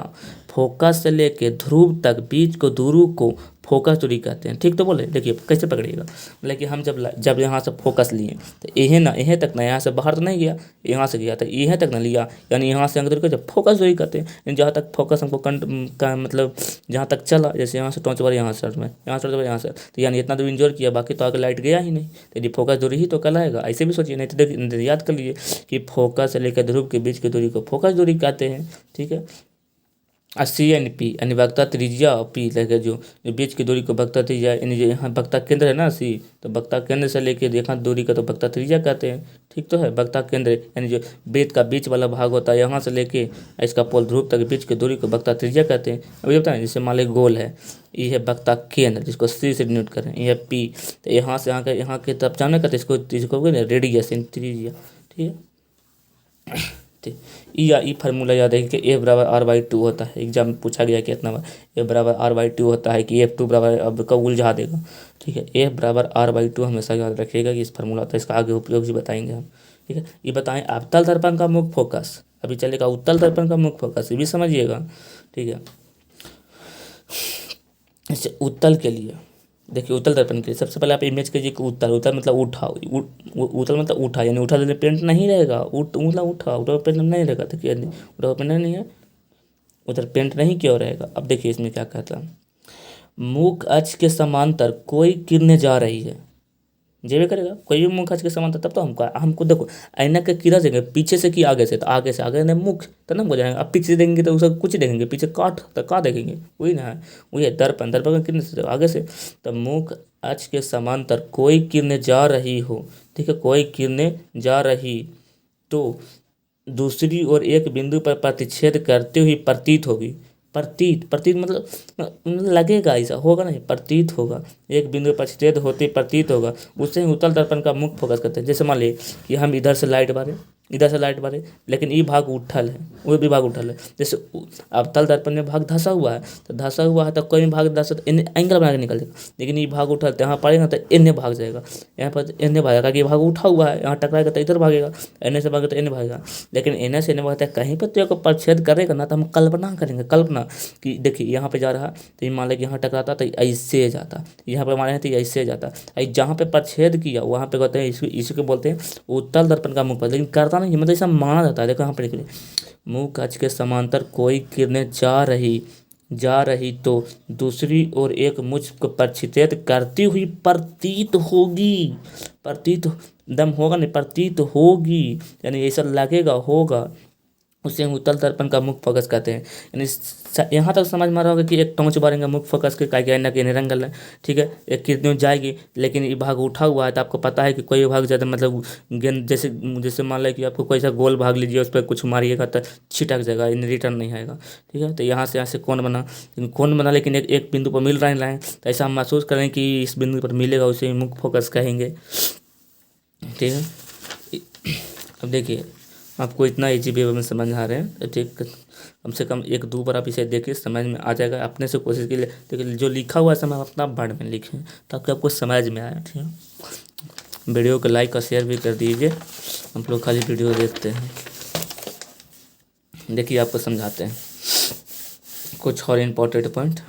फोकस से लेके ध्रुव तक बीच को दूरी को फोकस दूरी कहते हैं। ठीक तो बोले, देखिए कैसे पकड़िएगा, मतलब कि हम जब यहाँ से फोकस लिए तो यह तक ना, यहाँ से बाहर तो नहीं गया, यहाँ से गया तो यह तक ना लिया, यानी यहाँ से अंदर जब फोकस दूरी कहते हैं। जहाँ तक फोकस हमको मतलब जहाँ तक चला, जैसे यहाँ से टॉर्च बार यहाँ से यहाँ से, तो यानी इतना दूरी इंजोर किया, बाकी तो आगे लाइट गया ही नहीं, तो यदि फोकस दूरी ही तो कहलाएगा। ऐसे भी सोचिए, नहीं तो देखिए याद कर लीजिए कि फोकस से लेकर ध्रुव के बीच की दूरी को फोकस दूरी कहते हैं। ठीक है, सी एंड पी यानी वक्ता त्रिज्या और पी लेकर जो बीच की दूरी को वक्ता त्रिज्या, यानी जो यहाँ वक्ता केंद्र है ना सी, तो वक्ता केंद्र से लेके देखा दूरी का तो वक्ता त्रिज्या कहते हैं। ठीक तो है, वक्ता केंद्र यानी जो वृत्त का बीच वाला भाग होता है यहाँ से लेके इसका पोल ध्रुव तक बीच की दूरी को वक्ता त्रिज्या कहते हैं। अभी बताएं जैसे मान लीजिए गोल है, ये है वक्ता केंद्र जिसको सी से डिनोट करें, ये है पी, तो यहाँ से यहाँ के तरफ जाने का तो इसको रेडियस त्रिज्या। ठीक है, ठीक, ई फार्मूला याद है कि ए बराबर r/2 होता है। एग्जाम में पूछा गया कि इतना ए बराबर r/2 होता है कि F2 बराबर, अब कब उलझा देगा। ठीक है, ए बराबर r/2 हमेशा याद रखिएगा कि इस फार्मूला होता है, इसका आगे उपयोग भी बताएंगे हम। ठीक है, ये बताएं अवतल दर्पण का मुख्य फोकस, अभी चलेगा उत्तल दर्पण का मुख्य फोकस, ये भी समझिएगा। ठीक है, इससे उत्तल के लिए देखिए, उत्तल दर्पण के लिए सबसे पहले आप इमेज कीजिए कि उत्तल, उत्तल मतलब उठा, उत्तल मतलब उठा, यानी उठा देने पेंट नहीं रहेगा, मतलब उठा पेंट नहीं रहेगा। देखिए उठा पेंट नहीं है, उधर पेंट नहीं क्यों रहेगा। अब देखिए इसमें क्या कहता है, मुख अक्ष के समांतर कोई किरण जा रही है, जेबे करेगा कोई भी मुख अक्ष के समांतर, तब तो हमको देखो ऐनक के किरण देंगे पीछे से कि आगे से, तो आगे से आगे ने मुख तो ना हो जाएगा। अब पीछे से देखेंगे तो उसका कुछ देखेंगे, पीछे काट तो का देखेंगे, वही ना है, वही है दर्पण। दर्पण का किरण से आगे से, तब मुख अक्ष के समांतर कोई किरण जा रही हो, ठीक है, कोई किरणें जा रही तो दूसरी ओर एक बिंदु पर प्रतिच्छेद करते हुए प्रतीत होगी। प्रतीत, प्रतीत मतलब लगेगा, ऐसा होगा नहीं, प्रतीत होगा, एक बिंदु पर प्रतिच्छेद होते प्रतीत होगा, उससे ही उत्तल दर्पण का मुख फोकस करते हैं। जैसे मान लीजिए कि हम इधर से लाइट बारे, इधर से लाइट बारे, लेकिन ये भाग उठल है, वो भी भाग उठल है। जैसे अब तल दर्पण में भाग धंसा हुआ है, तो धंसा हुआ है तो कोई भी भाग धंसा तो एंगल बना के निकल जाएगा, लेकिन ये भाग उठल तो यहाँ पड़ेगा तो इन्हें भाग जाएगा, यहाँ पर इन्हें भागेगा, कि ये भाग उठा हुआ है, यहाँ टकराएगा तो इधर भागेगा, एने से भागेगा तो इन्हें भागेगा। लेकिन एने से इन्हें भागता है, कहीं पर तो को परिच्छेद करेगा ना, तो हम कल्पना करेंगे, कल्पना कि देखिए यहाँ पे जा रहा तो ये मान लें कि यहाँ टकराता तो ऐसे जाता, यहाँ पर मारे हैं तो ऐसे जाता, जहाँ पे परिच्छेद किया वहाँ पे कहते हैं, इसी को बोलते हैं उत्तल दर्पण का मुख। लेकिन करता नहीं, मतलब ऐसा माना जाता है। देखो यहाँ पर निकले, मुख अक्ष के समांतर कोई किरणें जा रही तो दूसरी ओर एक मुझ को प्रक्षितित करती हुई प्रतीत होगी, प्रतीत दम होगा नहीं, प्रतीत होगी, यानी ऐसा लगेगा, होगा, उसे हम उत्तल दर्पण का मुख फोकस कहते हैं। यानी यहाँ तक समझ में आ रहा होगा कि एक टॉर्च बारेंगे मुख फोकस के का ना कि निरंगल है, ठीक है, एक कितनी जाएगी, लेकिन ये भाग उठा हुआ है तो आपको पता है कि कोई भाग ज़्यादा मतलब गेंद जैसे जैसे मान लें कि आपको कोई सा गोल भाग लीजिए, उस पर कुछ मारिएगा तो छिटक जाएगा, इन रिटर्न नहीं आएगा, ठीक है। तो यहाँ से कौन बना, लेकिन कौन बना, लेकिन एक बिंदु पर मिल रहा है, तो ऐसा हम महसूस करें कि इस बिंदु पर मिलेगा, उसे मुख फोकस कहेंगे, ठीक है। अब देखिए आपको इतना इजी वे में समझ आ रहे हैं, ठीक, कम से कम एक दो बार आप इसे देखिए, समझ में आ जाएगा। अपने से कोशिश कीजिए, देखिए जो लिखा हुआ है सब अपना वर्ड में लिखें ताकि आपको समझ में आए, ठीक है। वीडियो को लाइक और शेयर भी कर दीजिए, हम लोग खाली वीडियो देखते हैं। देखिए आपको समझाते हैं कुछ और इम्पोर्टेंट पॉइंट।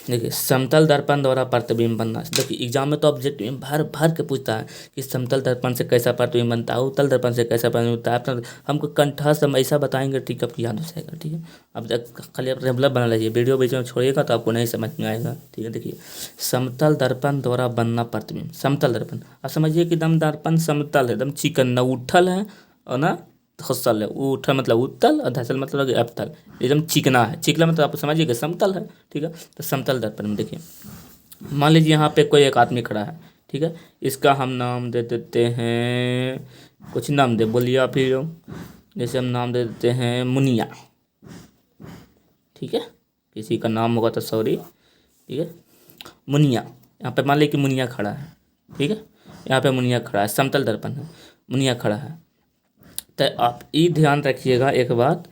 देखिए समतल दर्पण द्वारा प्रतिबिंब बनना, देखिए एग्जाम में तो ऑब्जेक्ट में भर भर के पूछता है कि समतल दर्पण से कैसा प्रतिबिंब बनता है, उत्तल दर्पण से कैसा प्रतिबिंब बनता है। अपना हमको कंठस्थ हम ऐसा बताएंगे, ठीक है, आपको याद हो जाएगा, ठीक है। अब खाली आप रेगुलर बना लीजिए, वीडियो बीच में छोड़िएगा तो आपको नहीं समझ में आएगा, ठीक है। देखिए समतल दर्पण द्वारा बनना प्रतिबिंब, समतल दर्पण, अब समझिए कि एकदम दर्पण समतल है, एकदम चिकन, न उठल है और ना धसल है, उठल मतलब उत्तल और धसल मतलब अवतल, एकदम चिकना है, चिकना मतलब आप समझिए कि समतल है, ठीक है। तो समतल दर्पण में देखिए, मान लीजिए यहाँ पे कोई एक आदमी खड़ा है, ठीक है, इसका हम नाम दे देते हैं, कुछ नाम दे बोलिए आप ही लोग, जैसे हम नाम दे देते हैं मुनिया, ठीक है, किसी का नाम होगा तो सॉरी, ठीक है, मुनिया, यहाँ पे मान लीजिए कि मुनिया खड़ा है, ठीक है, यहाँ पे मुनिया खड़ा है, समतल दर्पण है, मुनिया खड़ा है। तो आप ये ध्यान रखिएगा एक बात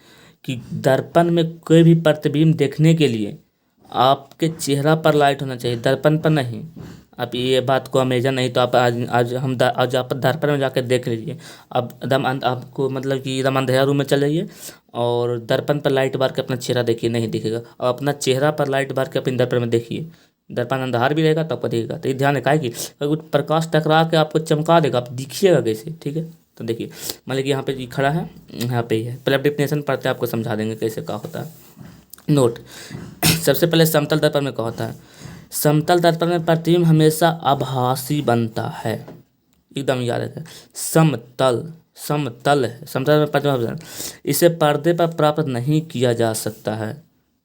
कि दर्पण में कोई भी प्रतिबिंब देखने के लिए आपके चेहरा पर लाइट होना चाहिए, दर्पण पर नहीं। आप ये बात को हमेशा नहीं, तो आप आज आप दर्पण में जाकर देख लीजिए, अब एकदम आपको मतलब कि एकदम अंधेरा रूम में चले जाइए और दर्पण पर लाइट बार के अपना चेहरा देखिए, नहीं दिखेगा, और अपना चेहरा पर लाइट बार के अपने दर्पण में देखिए, दर्पण अंधार भी रहेगा तब दिखेगा। तो ये ध्यान रखा है कि प्रकाश टकरा के आपको चमका देगा, आप दिखिएगा कैसे, ठीक है। तो देखिए मान लीजिए यहाँ पे ये खड़ा है, यहाँ पे ही है, पहले डेफिनेशन पढ़ते हैं, आपको समझा देंगे कैसे क्या होता है। नोट, सबसे पहले समतल दर्पण में क्या होता है, समतल दर्पण में प्रतिबिंब हमेशा आभासी बनता है, एकदम याद रखें, समतल समतल है, समतल में प्रतिबिंब, इसे पर्दे पर प्राप्त नहीं किया जा सकता है,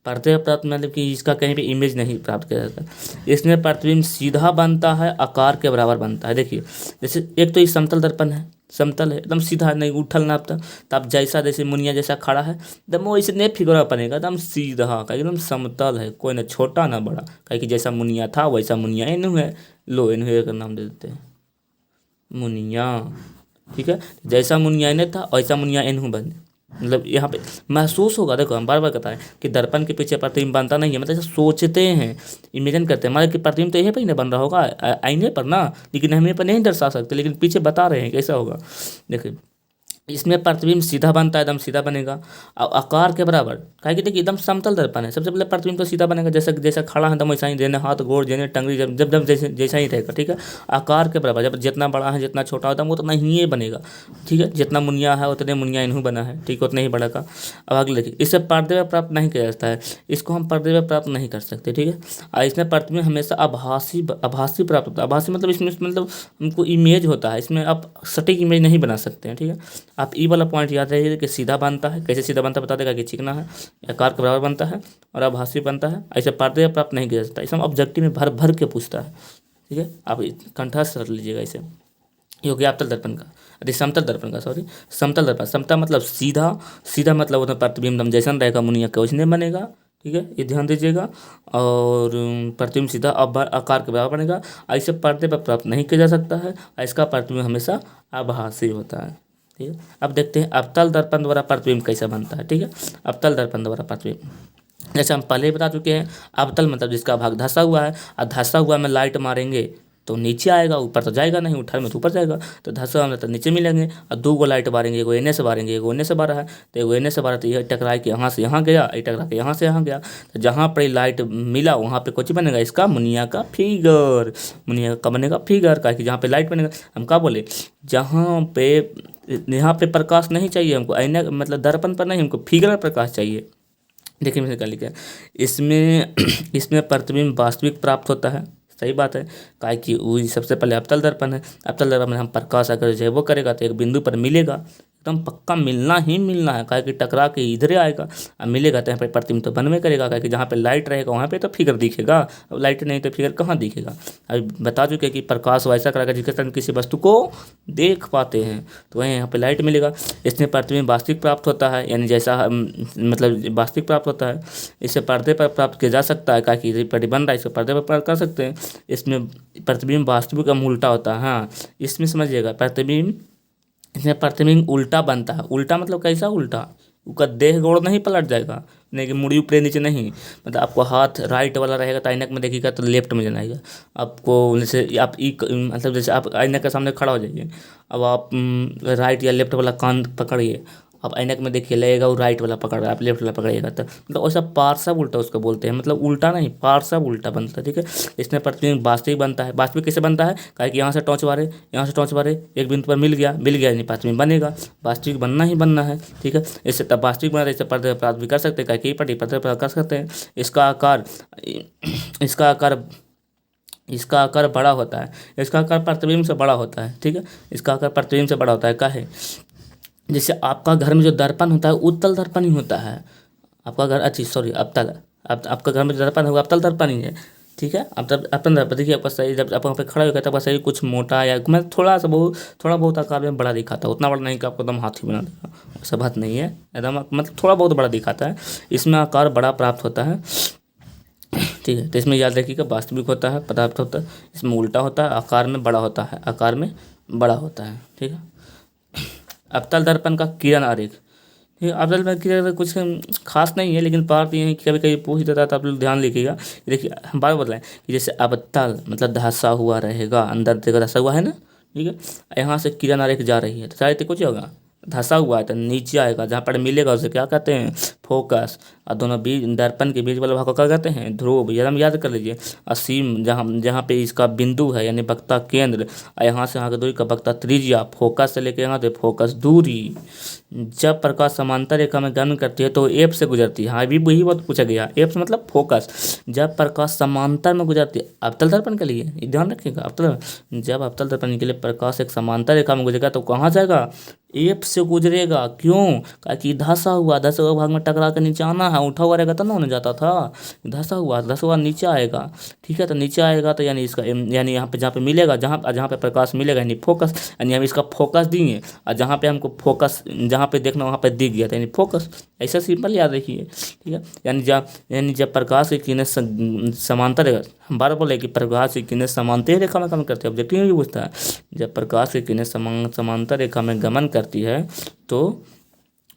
पर्दे पर प्राप्त मतलब कि इसका कहीं भी इमेज नहीं प्राप्त किया जाता, इसमें प्रतिबिंब सीधा बनता है, आकार के बराबर बनता है। देखिए जैसे एक तो ये समतल दर्पण है, समतल है, एकदम सीधा नहीं उठल ना, तो आप जैसा जैसे मुनिया जैसा खड़ा है एकदम वो ऐसे नहीं फिगर बनेगा, एकदम सीधा का एकदम समतल है, कोई ना छोटा ना बड़ा, कहीं कि जैसा मुनिया था वैसा मुनिया इन्हू है, लो इन्हू का नाम दे देते हैं मुनिया, ठीक है, जैसा मुनिया इन्हें था वैसा मुनिया इन्हू बने, मतलब यहाँ पे महसूस होगा। देखो हम बार बार बताएं कि दर्पण के पीछे प्रतिबिंब बनता नहीं है, मतलब ऐसा सोचते हैं, इमेजिन करते हैं, मतलब कि प्रतिबिंब तो यहीं पर ही नहीं बन रहा होगा आईने पर ना, लेकिन हम यहाँ पर नहीं दर्शा सकते, लेकिन पीछे बता रहे हैं कैसा होगा। देखिए इसमें प्रतिबिंब सीधा बनता है, एकदम सीधा बनेगा और आकार के बराबर, काहे कि देखिए एकदम समतल दर्पण है। सबसे पहले प्रतिबिंब तो सीधा बनेगा, जैसा जैसा खड़ा है एकदम वैसा ही, देने हाथ गोड़ जेने टंगरी जब जब जब जैसे जैसा ही रहेगा, ठीक है। आकार के बराबर, जब जितना बड़ा है जितना छोटा होता है वो उतना ही ये बनेगा, ठीक है। जितना मुनिया है उतने मुनिया इन्हू बना है, ठीक है, उतने ही बड़ा का। अब आगे देखिए, इससे पर्दे में प्राप्त नहीं किया जाता है, इसको हम पर्दे में प्राप्त नहीं कर सकते, ठीक है। और इसमें प्रतिबिंब हमेशा आभासी आभासी प्राप्त होता है। आभासी मतलब इसमें मतलब हमको इमेज होता है, इसमें आप सटीक इमेज नहीं बना सकते हैं, ठीक है। आप ई वाला पॉइंट याद रखिए कि सीधा बनता है, कैसे सीधा बनता है बता देगा कि चिकना है, आकार के बराबर बनता है और आभासी बनता है। ऐसे पर्दे में प्राप्त नहीं किया जा सकता, इसे हम ऑब्जेक्टिव में भर भर के पूछता है, ठीक है। आप कंठस्थ कर लीजिएगा इसे। ये हो गया अवतल दर्पण का, अरे समतल दर्पण का, सॉरी समतल दर्पण। समता मतलब सीधा, सीधा मतलब उसमें प्रतिबिंब एकदम जैसा रहेगा मुनिया के वैसने बनेगा, ठीक है, ये ध्यान दीजिएगा। और प्रतिबिंब सीधा आकार के बराबर बनेगा। ऐसे पर्दे पर प्राप्त नहीं किया जा सकता है, इसका प्रतिबिंब हमेशा आभासी होता है, ठीक है। अब देखते हैं अवतल दर्पण द्वारा प्रतिबिंब कैसा बनता है, ठीक है। अवतल दर्पण द्वारा प्रतिबिंब, जैसे हम पहले ही बता चुके हैं, अवतल मतलब जिसका भाग धंसा हुआ है, और धंसा हुआ में लाइट मारेंगे तो नीचे आएगा, ऊपर तो जाएगा नहीं, उठा में तो ऊपर जाएगा, तो धंसा हुआ में तो नीचे मिलेंगे। और दो गो लाइट मारेंगे, एगो एने से मारेंगे एगो ओने से मारा है, तो एगो एने से मारा तो यह टकरा के यहाँ से यहाँ गया, ये टकरा के यहाँ से यहाँ गया, तो जहाँ पर लाइट मिला वहाँ पे कुछ बनेगा, इसका मुनिया का फिगर, मुनिया का बनेगा फिगर, का कि जहाँ पे लाइट बनेगा। हम क्या बोले, जहाँ पे यहाँ पे प्रकाश नहीं चाहिए हमको, आईना मतलब दर्पण पर नहीं, हमको फिगर में प्रकाश चाहिए। देखिए मैंने क्या लिखा है इसमें इसमें प्रतिबिंब वास्तविक प्राप्त होता है, सही बात है, काहे कि वही सबसे पहले अवतल दर्पण है। अवतल दर्पण में हम प्रकाश अगर जो है वो करेगा तो एक बिंदु पर मिलेगा, एकदम पक्का मिलना ही मिलना है, काहे कि टकरा के इधरे आएगा, अब मिलेगा तो यहाँ पे प्रतिबिंब तो बनवे करेगा, काहे कि जहाँ पे लाइट रहेगा वहाँ पे तो फिगर दिखेगा, अब लाइट नहीं तो फिगर कहाँ दिखेगा। अभी बता चुके कि प्रकाश वैसा करेगा जिसके कारण किसी वस्तु को देख पाते हैं, तो वहीं यहाँ पे लाइट मिलेगा। इसमें प्रतिबिंब वास्तविक प्राप्त होता है, यानी जैसा मतलब वास्तविक प्राप्त होता है। इसे पर्दे पर प्राप्त किया जा सकता है, काहे कि प्रतिबिंब बन रहा है, इसे पर्दे पर प्राप्त कर सकते हैं। इसमें प्रतिबिंब वास्तविक का उल्टा होता है, हाँ इसमें समझिएगा प्रतिबिंब, इसमें प्रतिबिंब उल्टा बनता है। उल्टा मतलब कैसा उल्टा, उसका देह गोड़ नहीं पलट जाएगा, नहीं कि मुड़ी ऊपर नीचे नहीं, मतलब आपको हाथ राइट वाला रहेगा तो ऐनक में देखिएगा तो लेफ्ट में जाएगा। आपको जैसे आप मतलब जैसे आप ऐनक के सामने खड़ा हो जाइए, अब आप राइट या लेफ्ट वाला कान पकड़िए, अब ऐनक में देखिए लगेगा वो राइट वाला पकड़ रहा है, आप लेफ्ट वाला पकड़िएगा, तो मतलब वैसा पार्श्व उल्टा उसको बोलते हैं, मतलब उल्टा नहीं पार्श्व उल्टा बनता है, ठीक है। इसमें प्रतिबिंब वास्तविक बनता है। वास्तविक कैसे बनता है, काहे कि यहाँ से टॉर्च मारे यहाँ से टॉर्च मारे एक बिंदु पर मिल गया नहीं, प्रतिबिंब बनेगा, वास्तविक बनना ही बनना है, ठीक है। इससे तब वास्तविक बना, इससे पर्दे पर प्राप्त भी कर सकते हैं, काहे कि पर्दे पर कर सकते हैं। इसका आकार इसका आकार इसका आकार बड़ा होता है, इसका आकार प्रतिबिंब से बड़ा होता है, ठीक है। इसका आकार प्रतिबिंब से बड़ा होता है, काहे, जैसे आपका घर में जो दर्पण होता है उत्तल दर्पण ही होता है, आपका घर अच्छी सॉरी अवतल, आपका घर में जो दर्पण होगा अवतल दर्पण ही है, ठीक है। अब तब अपन दर्पण देखिए आपका शरीर जब आप वहाँ पे खड़ा होगा तब आपका शरीर कुछ मोटा या मैं थोड़ा बहुत आकार में बड़ा दिखाता है, उतना बड़ा नहीं कि आपको एकदम हाथी बना देगा, ऐसा बात नहीं है, एकदम मतलब थोड़ा बहुत बड़ा दिखाता है, इसमें आकार बड़ा प्राप्त होता है, ठीक है। तो इसमें याद रखिएगा वास्तविक होता है पदार्थ होता है, इसमें उल्टा होता है, आकार में बड़ा होता है, आकार में बड़ा होता है, ठीक है। अवतल दर्पण का किरण आरेख, ठीक है। अवतल दर्पण की किरण कुछ खास नहीं है, लेकिन बात ये है कि कभी कभी पूछ देता है तो आप लोग ध्यान लिखिएगा। देखिए हम बार बताएं कि जैसे अवतल मतलब धंसा हुआ रहेगा, अंदर देखो धंसा हुआ है ना, ठीक है। यहाँ से किरण आरेख जा रही है तो शायद कुछ होगा, धंसा हुआ है तो नीचे आएगा, जहाँ पर मिलेगा उसे क्या कहते हैं, फोकस। और दोनों बीच दर्पण के बीच वाले भाग को क्या कहते हैं, ध्रुव, ये हम याद कर लीजिए। असीम जहाँ जहाँ पे इसका बिंदु है यानी वक्ता केंद्र, और यहाँ से यहाँ की दूरी का वक्ता त्रिज्या, फोकस से लेकर यहाँ से फोकस दूरी। जब प्रकाश समांतर रेखा में गमन करती है तो एफ से गुजरती है, हाँ भी वही बात पूछा गया, एफ से मतलब फोकस। जब प्रकाश समांतर में गुजरती है अवतल दर्पण के लिए, ये ध्यान रखिएगा, अवतल जब अवतल दर्पण के लिए प्रकाश एक समांतर रेखा में गुजरेगा तो कहाँ जाएगा, एफ से गुजरेगा, क्यों, कि धंसा हुआ भाग में टकरा कर नीचे आना है, उठा हुआ रहेगा तब ना होने जाता था, धंसा हुआ नीचे आएगा, ठीक है। तो नीचे आएगा तो यानी इसका यानी यहाँ पे जहाँ पे मिलेगा, जहाँ पे प्रकाश मिलेगा यानी फोकस, यानी हम इसका फोकस देंगे, और जहाँ पे हमको फोकस जहाँ पे देखना वहाँ पे दिख गया था यानी फोकस, ऐसा सिंपल याद रखिए, ठीक है। यानी जब प्रकाश की किरणें समांतर रेखा, हम बार बोले कि प्रकाश की किरणें समांतर रेखा में गमन करती है, ऑब्जेक्टिव में भी पूछता है, जब प्रकाश की किरणें समांतर रेखा में गमन करती है तो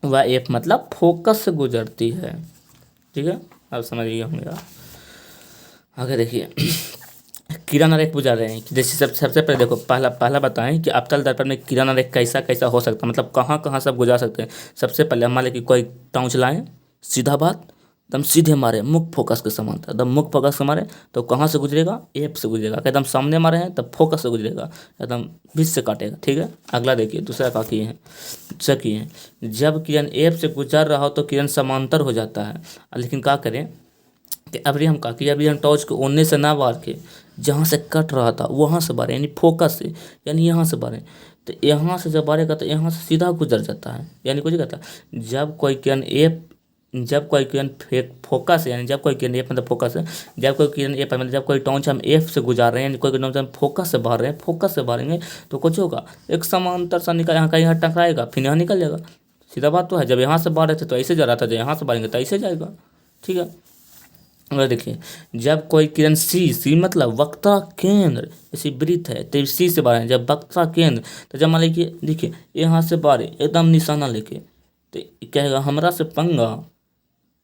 वह एफ मतलब फोकस से गुजरती है, ठीक है। अब समझिए होंगे। आगे देखिए किरण रेख बुझा रहे हैं कि जैसे सबसे पहले देखो, पहला पहला बताएं कि अवतल दर्पण में किरण रेख कैसा कैसा हो सकता है, मतलब कहाँ कहाँ सब गुजार सकते हैं। सबसे पहले हमारे कि कोई टॉर्च लाएं, सीधा बात एकदम सीधे मारे, मुख फोकस के समान था, एकदम मुख फोकस से मारे तो कहाँ से गुजरेगा, एप से गुजरेगा। एकदम सामने मारे हैं तब फोकस से गुजरेगा, एकदम बीच से काटेगा। ठीक है, अगला देखिए दूसरा का किए हैं। दूसरा किए हैं, जब किरण एप से गुजर रहा हो तो किरण समांतर हो जाता है। लेकिन क्या करें कि अभी हम का किया, अभी हम टॉर्च को ओने से ना मार के जहाँ से कट रहा था वहाँ से बारे, यानी फोकस से, यानी यहाँ से बारे। तो यहाँ से जब बारेगा तो यहाँ से सीधा गुजर जाता है, यानी कुछ कहता है जब कोई किरण एप, जब कोई किरण फोकस है, यानी जब कोई किरण एफ मतलब फोकस है, जब कोई किरण एफ मतलब जब कोई टॉर्च हम एफ से गुजार रहे हैं, यानी कोई टॉर्च हम फोकस से बाहर रहे हैं, फोकस से बाहरेंगे तो कुछ होगा, एक समांतर सा निकल, यहाँ का यहाँ टकराएगा फिर यहाँ निकल जाएगा। सीधा बात तो है, जब यहाँ से बाहर रहे थे तो ऐसे जा रहा था, जब यहाँ से बाहरेंगे तो ऐसे जाएगा। ठीक है, अगर देखिए जब कोई किरण सी मतलब वक्ता केंद्र, जैसे वृत्त है तो सी से बाहर है, जब वक्ता केंद्र तो जब मान लीजिए देखिए यहाँ से बाहर एकदम निशाना लेके तो कहेगा हमरा से पंगा,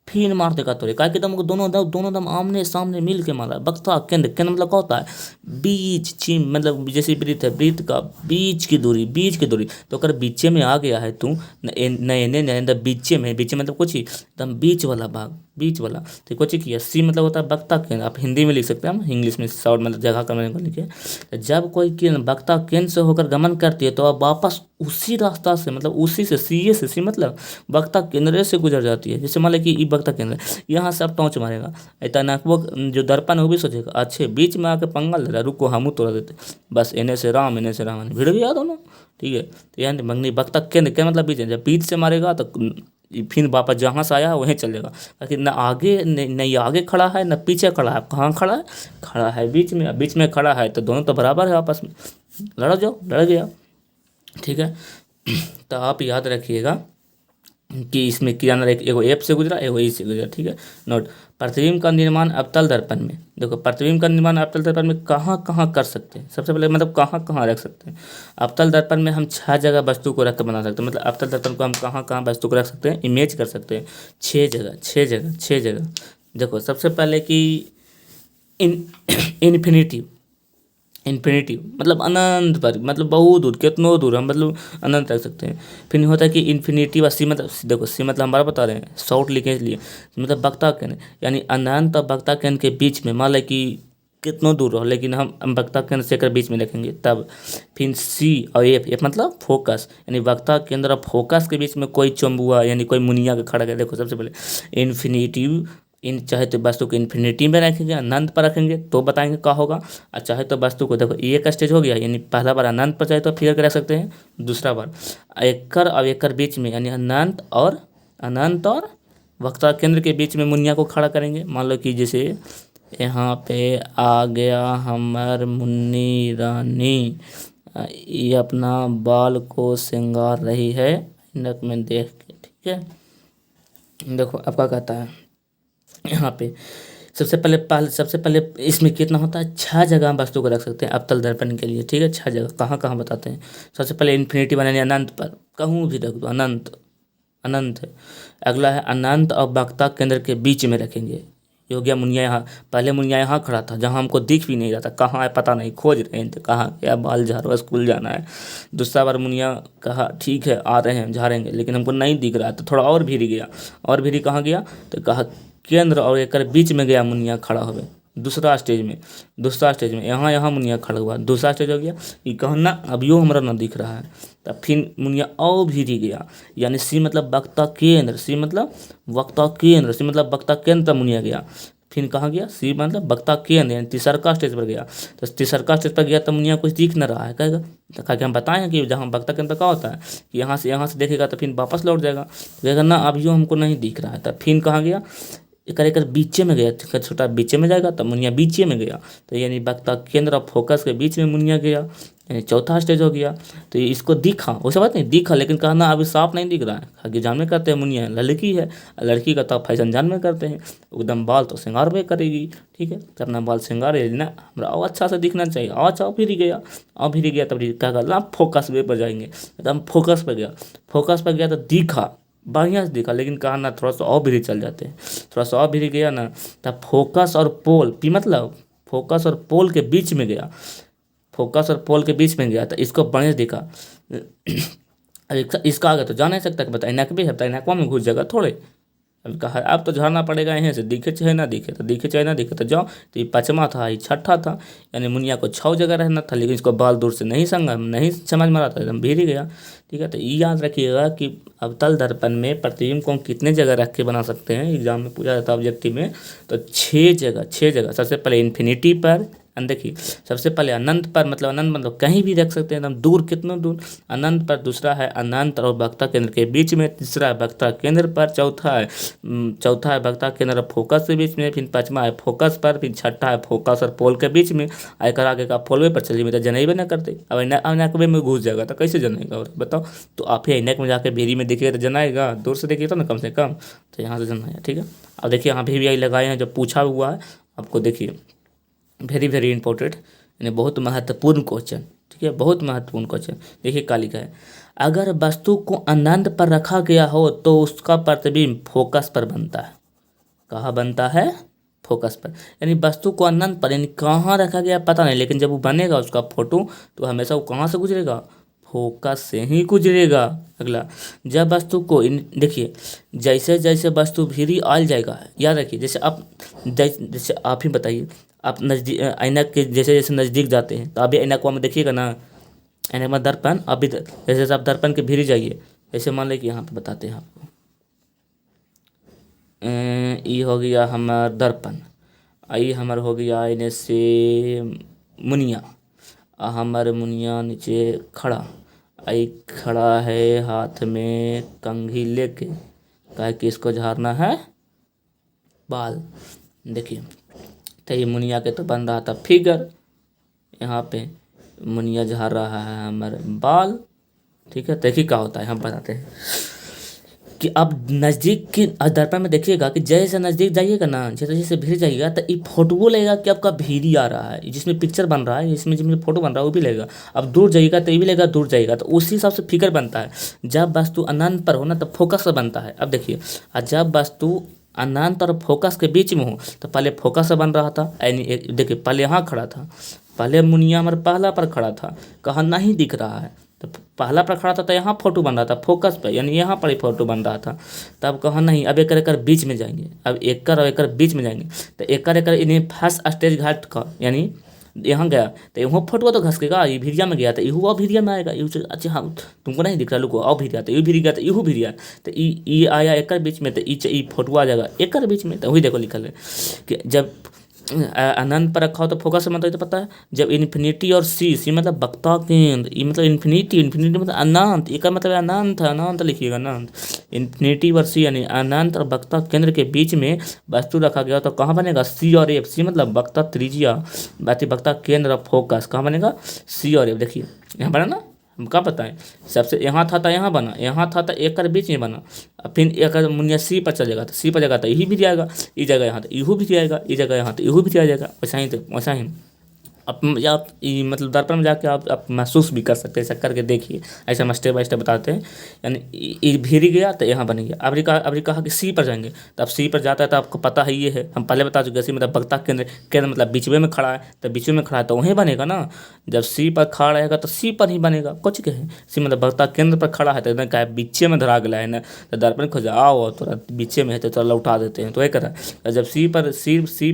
फिर मार देगा तोरे, का दम दोनों दम आमने सामने मिल के मारा। बक्सा केंद्र, केंद्र मतलब क्या होता है, बीच छीम, मतलब जैसे वृत्त है, वृत्त का बीच की दूरी, बीच की दूरी तो अगर बीचे में आ गया है तू नए बीचे में, बीचे मतलब कुछ ही एकदम बीच वाला भाग, बीच वाला तो कुछ किया। सी मतलब होता है वक्ता केंद्र, आप हिंदी में लिख सकते हैं, हम इंग्लिश में शॉर्ट मतलब जगह का मैंने लिखे। तो जब कोई किरण वक्ता केंद्र से होकर गमन करती है तो अब वापस उसी रास्ता से, मतलब उसी से सी मतलब वक्ता केंद्र से गुजर जाती है। जैसे मान लो कि वक्ता केंद्र यहाँ से आप टॉर्च मारेगा, इतना ना वो जो दर्पण है वो भी सोचेगा अच्छे बीच में आके पंगा ले रहा, रुको हम तोड़ा देते, बस इन्हें से राम भिड़ गया दोनों। ठीक है, तो यानी मंगनी वक्ता केंद्र क्या मतलब बीच है, जब बीच से मारेगा तो फिर वापस जहाँ से आया वहीं चल जाएगा, ताकि न आगे नहीं आगे खड़ा है न पीछे खड़ा है, कहाँ खड़ा है, खड़ा है बीच में, बीच में खड़ा है तो दोनों तो बराबर है आपस में, लड़ जाओ लड़ गया। ठीक है, तो आप याद रखिएगा कि इसमें किरण रेख एगो एफ से गुजरा, एगो ई से गुजरा। ठीक है, नोट, प्रतिबिंब का निर्माण अवतल दर्पण में, देखो प्रतिबिंब का निर्माण अवतल दर्पण में कहाँ कहाँ कर सकते हैं, सबसे पहले मतलब कहाँ कहाँ रख सकते हैं। अवतल दर्पण में हम 6 जगह वस्तु को रख कर बना सकते हैं, मतलब अवतल दर्पण को हम कहाँ कहाँ वस्तु को रख सकते हैं, इमेज कर सकते हैं 6 जगह, 6 जगह, 6 जगह। देखो सबसे पहले कि इन्फिनिटिव, इन्फिनिटिव मतलब अनंत पर, मतलब बहुत दूर, कितनों दूर हम मतलब अनंत रख सकते हैं। फिर होता है कि इन्फिनिटिव, सी मतलब देखो सी मतलब हमारा बता रहे हैं शॉर्ट लिखे इसलिए, मतलब वक्ता केंद्र, यानी अनंत और वक्ता केंद्र के बीच में, मान लें कि कितनों दूर हो लेकिन हम वक्ता केंद्र से बीच में रखेंगे तब। फिर सी और एफ मतलब फोकस, यानी वक्ता केंद्र और फोकस के बीच में कोई चुंबुआ यानी कोई मुनिया का खड़ा कर। देखो सबसे पहले इन्फिनिटिव, इन चाहे तो वस्तु को इन्फिनिटी में रखेंगे, अनंत पर रखेंगे तो बताएंगे क्या होगा, और चाहे तो वस्तु को, देखो ये एक स्टेज हो गया, यानी पहला बार अनंत पर चाहे तो फिगर के रख सकते हैं, दूसरा बार एकर और एकर बीच में, यानी अनंत और वक्ता केंद्र के बीच में मुनिया को खड़ा करेंगे। मान लो कि जैसे यहाँ पे आ गया हमर मुन्नी रानी, ये अपना बाल को श्रृंगार रही है नक में देख के। ठीक है, देखो अब क्या कहता है यहाँ पे, सबसे पहले इसमें कितना होता है, 6 जगह हम वस्तु को रख सकते हैं अवतल दर्पण के लिए। ठीक है, 6 जगह कहाँ कहाँ बताते हैं। सबसे पहले इन्फिनिटी बनाने अनंत पर, कहूँ भी रख दो, अनंत है। अगला है अनंत और वक्ता केंद्र के बीच में रखेंगे, ये हो गया मुनिया। यहाँ पहले मुनिया यहाँ खड़ा था जहाँ हमको दिख भी नहीं रहा था, कहाँ है पता नहीं, खोज रहे थे कहाँ क्या, बाल झाड़ो स्कूल जाना है। दूसरा बार मुनिया कहा ठीक है आ रहे हैं झाड़ेंगे, लेकिन हमको नहीं दिख रहा तो थोड़ा और भीरी गया, और भीरी कहाँ गया तो कहा केंद्र और एक बीच में गया मुनिया खड़ा हो गया। दूसरा स्टेज में यहाँ मुनिया खड़ा हुआ, दूसरा स्टेज हो गया ये कहना अब यो हमारा ना दिख रहा है, तब फिर मुनिया और भीरी गया, यानी सी मतलब वक्ता केंद्र, सी मतलब वक्ता केंद्र तब मुनिया गया। फिर कहाँ गया, सी मतलब वक्ता केंद्र, यानी तीसरा स्टेज पर गया, तो तीसरा स्टेज पर गया तो मुनिया कुछ दिख न रहा है, कहेगा तो कहा कि हम बताएं कि जहाँ वक्ता केंद्र का होता है कि यहाँ से देखेगा तो फिर वापस लौट जाएगा, कहेगा ना अब यो हमको नहीं दिख रहा है। तब फिर कहाँ गया, एक बीचे में गया, छोटा बीचे में जाएगा तब मुनिया बीचे में गया, तो यानी वक्ता केंद्र और फोकस के बीच में मुनिया गया, यानी चौथा स्टेज हो गया। तो ये इसको दिखा, वैसे बात नहीं दिखा, लेकिन कहना अभी साफ नहीं दिख रहा है, आगे जान में करते हैं मुनिया लड़की है, लड़की का तो फैशन जान में करते हैं, एकदम बाल तो श्रृंगार भी करेगी। ठीक है, तो अपना बाल श्रृंगार ना हमारा और अच्छा से दिखना चाहिए, अच्छा फिर गया तब क्या करना, फोकस वे पर जाएंगे, एकदम फोकस पर गया तो दिखा, बढ़िया से दिखा, लेकिन कहा ना थोड़ा सा और भी चल जाते हैं, थोड़ा सा और भी गया ना तब फोकस और पोल, पी मतलब फोकस और पोल के बीच में गया, फोकस और पोल के बीच में गया तो इसको बढ़िया दिखा। इसका आगे तो जा नहीं सकता कि बता इनक भी है, तो इनकवा में घुस जाएगा थोड़े। अब कहा अब तो झड़ना पड़ेगा यहीं से, दिखे चाहे ना दिखे, तो दिखे चाहे ना दिखे तो जाओ। तो ये पाँचवा था, ये छठा था, यानी मुनिया को 6 जगह रहना था, लेकिन इसको बाल दूर से नहीं संगा, नहीं समझ में आ रहा था, एकदम भीड़ ही गया। ठीक है, तो ये याद रखिएगा कि अवतल दर्पण में प्रतिबिंब को हम कितने जगह रख के बना सकते हैं। एग्जाम में पूछा जाता है ऑब्जेक्टिव में, तो 6 जगह, 6 जगह। सबसे पहले इन्फिनिटी पर, देखिए सबसे पहले अनंत पर, मतलब अनंत मतलब कहीं भी रख सकते हैं एकदम दूर, कितना दूर अनंत पर। दूसरा है अनंत और वक्ता केंद्र के बीच में। तीसरा है वक्ता केंद्र पर। चौथा है वक्ता केंद्र और फोकस के बीच में। फिर पाँचवा है फोकस पर। फिर छठा है फोकस और पोल के बीच में। आकर आगे का पोलवे पर चलिए, मैं तो जनेबे ना करते। अब अनकवे में घुस जाएगा तो कैसे जनेगा और बताओ। तो आप ही ऐनक में जाके भेरी में देखिएगा तो जनाएगा, दूर से देखिए तो ना कम से कम, तो यहाँ से जनाया। ठीक है, अब देखिए यहाँ भी लगाए हैं जो पूछा हुआ है आपको, देखिए वेरी वेरी इंपॉर्टेंट, यानी बहुत महत्वपूर्ण क्वेश्चन। ठीक है, बहुत महत्वपूर्ण क्वेश्चन। देखिए क्या लिखा है, अगर वस्तु को अनंत पर रखा गया हो तो उसका प्रतिबिंब फोकस पर बनता है। कहाँ बनता है? फोकस पर। यानी वस्तु को अनंत पर, यानी कहाँ रखा गया पता नहीं, लेकिन जब वो बनेगा उसका फोटो तो हमेशा वो कहाँ से गुजरेगा? फोकस से ही गुजरेगा। अगला, जब वस्तु को देखिए जैसे जैसे वस्तु भीरी आल जाएगा, याद रखिए जैसे आप ही बताइए, आप नजदीक ऐनक के जैसे जैसे नज़दीक जाते हैं तो अभी ऐनक में देखिएगा ना, ऐनक में दर्पण, अभी जैसे जैसे आप दर्पण के भीरी जाइए, जैसे मान लें कि यहाँ पे बताते हैं आपको, ये हो गया हमार दर्पण, आई हमार हो गया इन्हें से मुनिया, हमारे मुनिया नीचे खड़ा, आई खड़ा है हाथ में कंघी लेके, काहे कि इसको झाड़ना है बाल। देखिए तो ये मुनिया के तो बन रहा था फिगर, यहाँ पे मुनिया झाड़ रहा है हमारे बाल। ठीक है, देखिए क्या होता है, हम बताते हैं कि अब नज़दीक के दर्पण में देखिएगा कि जैसे नज़दीक जाइएगा ना, जैसे जैसे भीड़ जाइएगा तो ये फोटो लगेगा कि आपका भीड़ आ रहा है, जिसमें पिक्चर बन रहा है, इसमें जिसमें फोटो बन रहा है वो भी लगेगा। अब दूर जाइएगा तो ये भी लगेगा, दूर जाइएगा तो उसी हिसाब से फिगर बनता है। जब वस्तु अनंत पर हो ना तो फोकस से बनता है। अब देखिए, जब वस्तु अनंत और फोकस के बीच में हो तो पहले फोकस से बन रहा था, यानी देखिए पहले यहाँ खड़ा था, पहले मुनिया हमारे पहला पर खड़ा था, कहाँ नहीं दिख रहा है, तो पहला पर खड़ा था तो यहाँ फोटो बन रहा था फोकस पे, यानी यहाँ पर ही फोटो बन रहा था। तब कहाँ नहीं, अब एक बीच में जाएंगे, अब एकड़ और एकड़ बीच में जाएंगे तो एकड़ इन्हें फर्स्ट स्टेज घाट का, यानी यहाँ गया तो यहाँ फोटो तो घसकेगा, ये भिरिया में गया तो इहू और भिरिया में आएगा। अच्छा हाँ तुमको नहीं दिख रहा, लुको और भिरिया, तो ये भिरी गया तो इहू भिरिया, तो ये आया एकड़ बीच में, तो ये फोटो आ जाएगा एकड़ बीच में। तो वही देखो लिखल है कि जब अनंत पर रखा हो तो फोकस मतलब तो पता है, जब इन्फिनिटी और सी मतलब वक्ता केंद्र, ये मतलब इन्फिनिटी मतलब अनंत, एक मतलब अनंत, अनंत लिखिएगा अनंत, इन्फिनिटी और सी यानी अनंत और वक्ता केंद्र के बीच में वस्तु रखा गया तो कहाँ बनेगा? सी और एफ। सी मतलब वक्ता त्रिज्या, बाकी वक्ता केंद्र और फोकस कहाँ बनेगा? सी और एफ। देखिए यहाँ बना ना, हम क्या बताएं, सबसे यहाँ था तो यहाँ बना, यहाँ था तो एक बीच में बना, फिर एक मुनिया सी पर चल जाएगा तो सी पर जाएगा तो यही भी जाएगा, ये जगह यहाँ तो इहू भी जाएगा, ये जगह यहाँ तो इहू भी जाएगा, वैसा ही तो वैसा ही। आप मतलब दर्पण में जाके आप महसूस भी कर सकते हैं, ऐसा करके देखिए, ऐसा हम स्टेप बाय स्टेप बताते हैं। यानी भीड़ गया तो यहाँ बन गया। अभी कहा कि सी पर जाएंगे, तो अब सी पर जाता है तो आपको पता है ये है, हम पहले बता चुके, सी मतलब वक्ता केंद्र, केंद्र मतलब बीच में खड़ा है, तो बीच में खड़ा है तो वहीं बनेगा ना। जब सी पर खड़ा रहेगा तो सी पर ही बनेगा, कुछ कहे सी मतलब वक्ता केंद्र पर खड़ा है तो एकदम क्या बीचे में धरा गया है ना, तो दर्पण खोज आओ थोड़ा बीचे में है तो थोड़ा लौटा देते हैं, तो ये करा। जब सी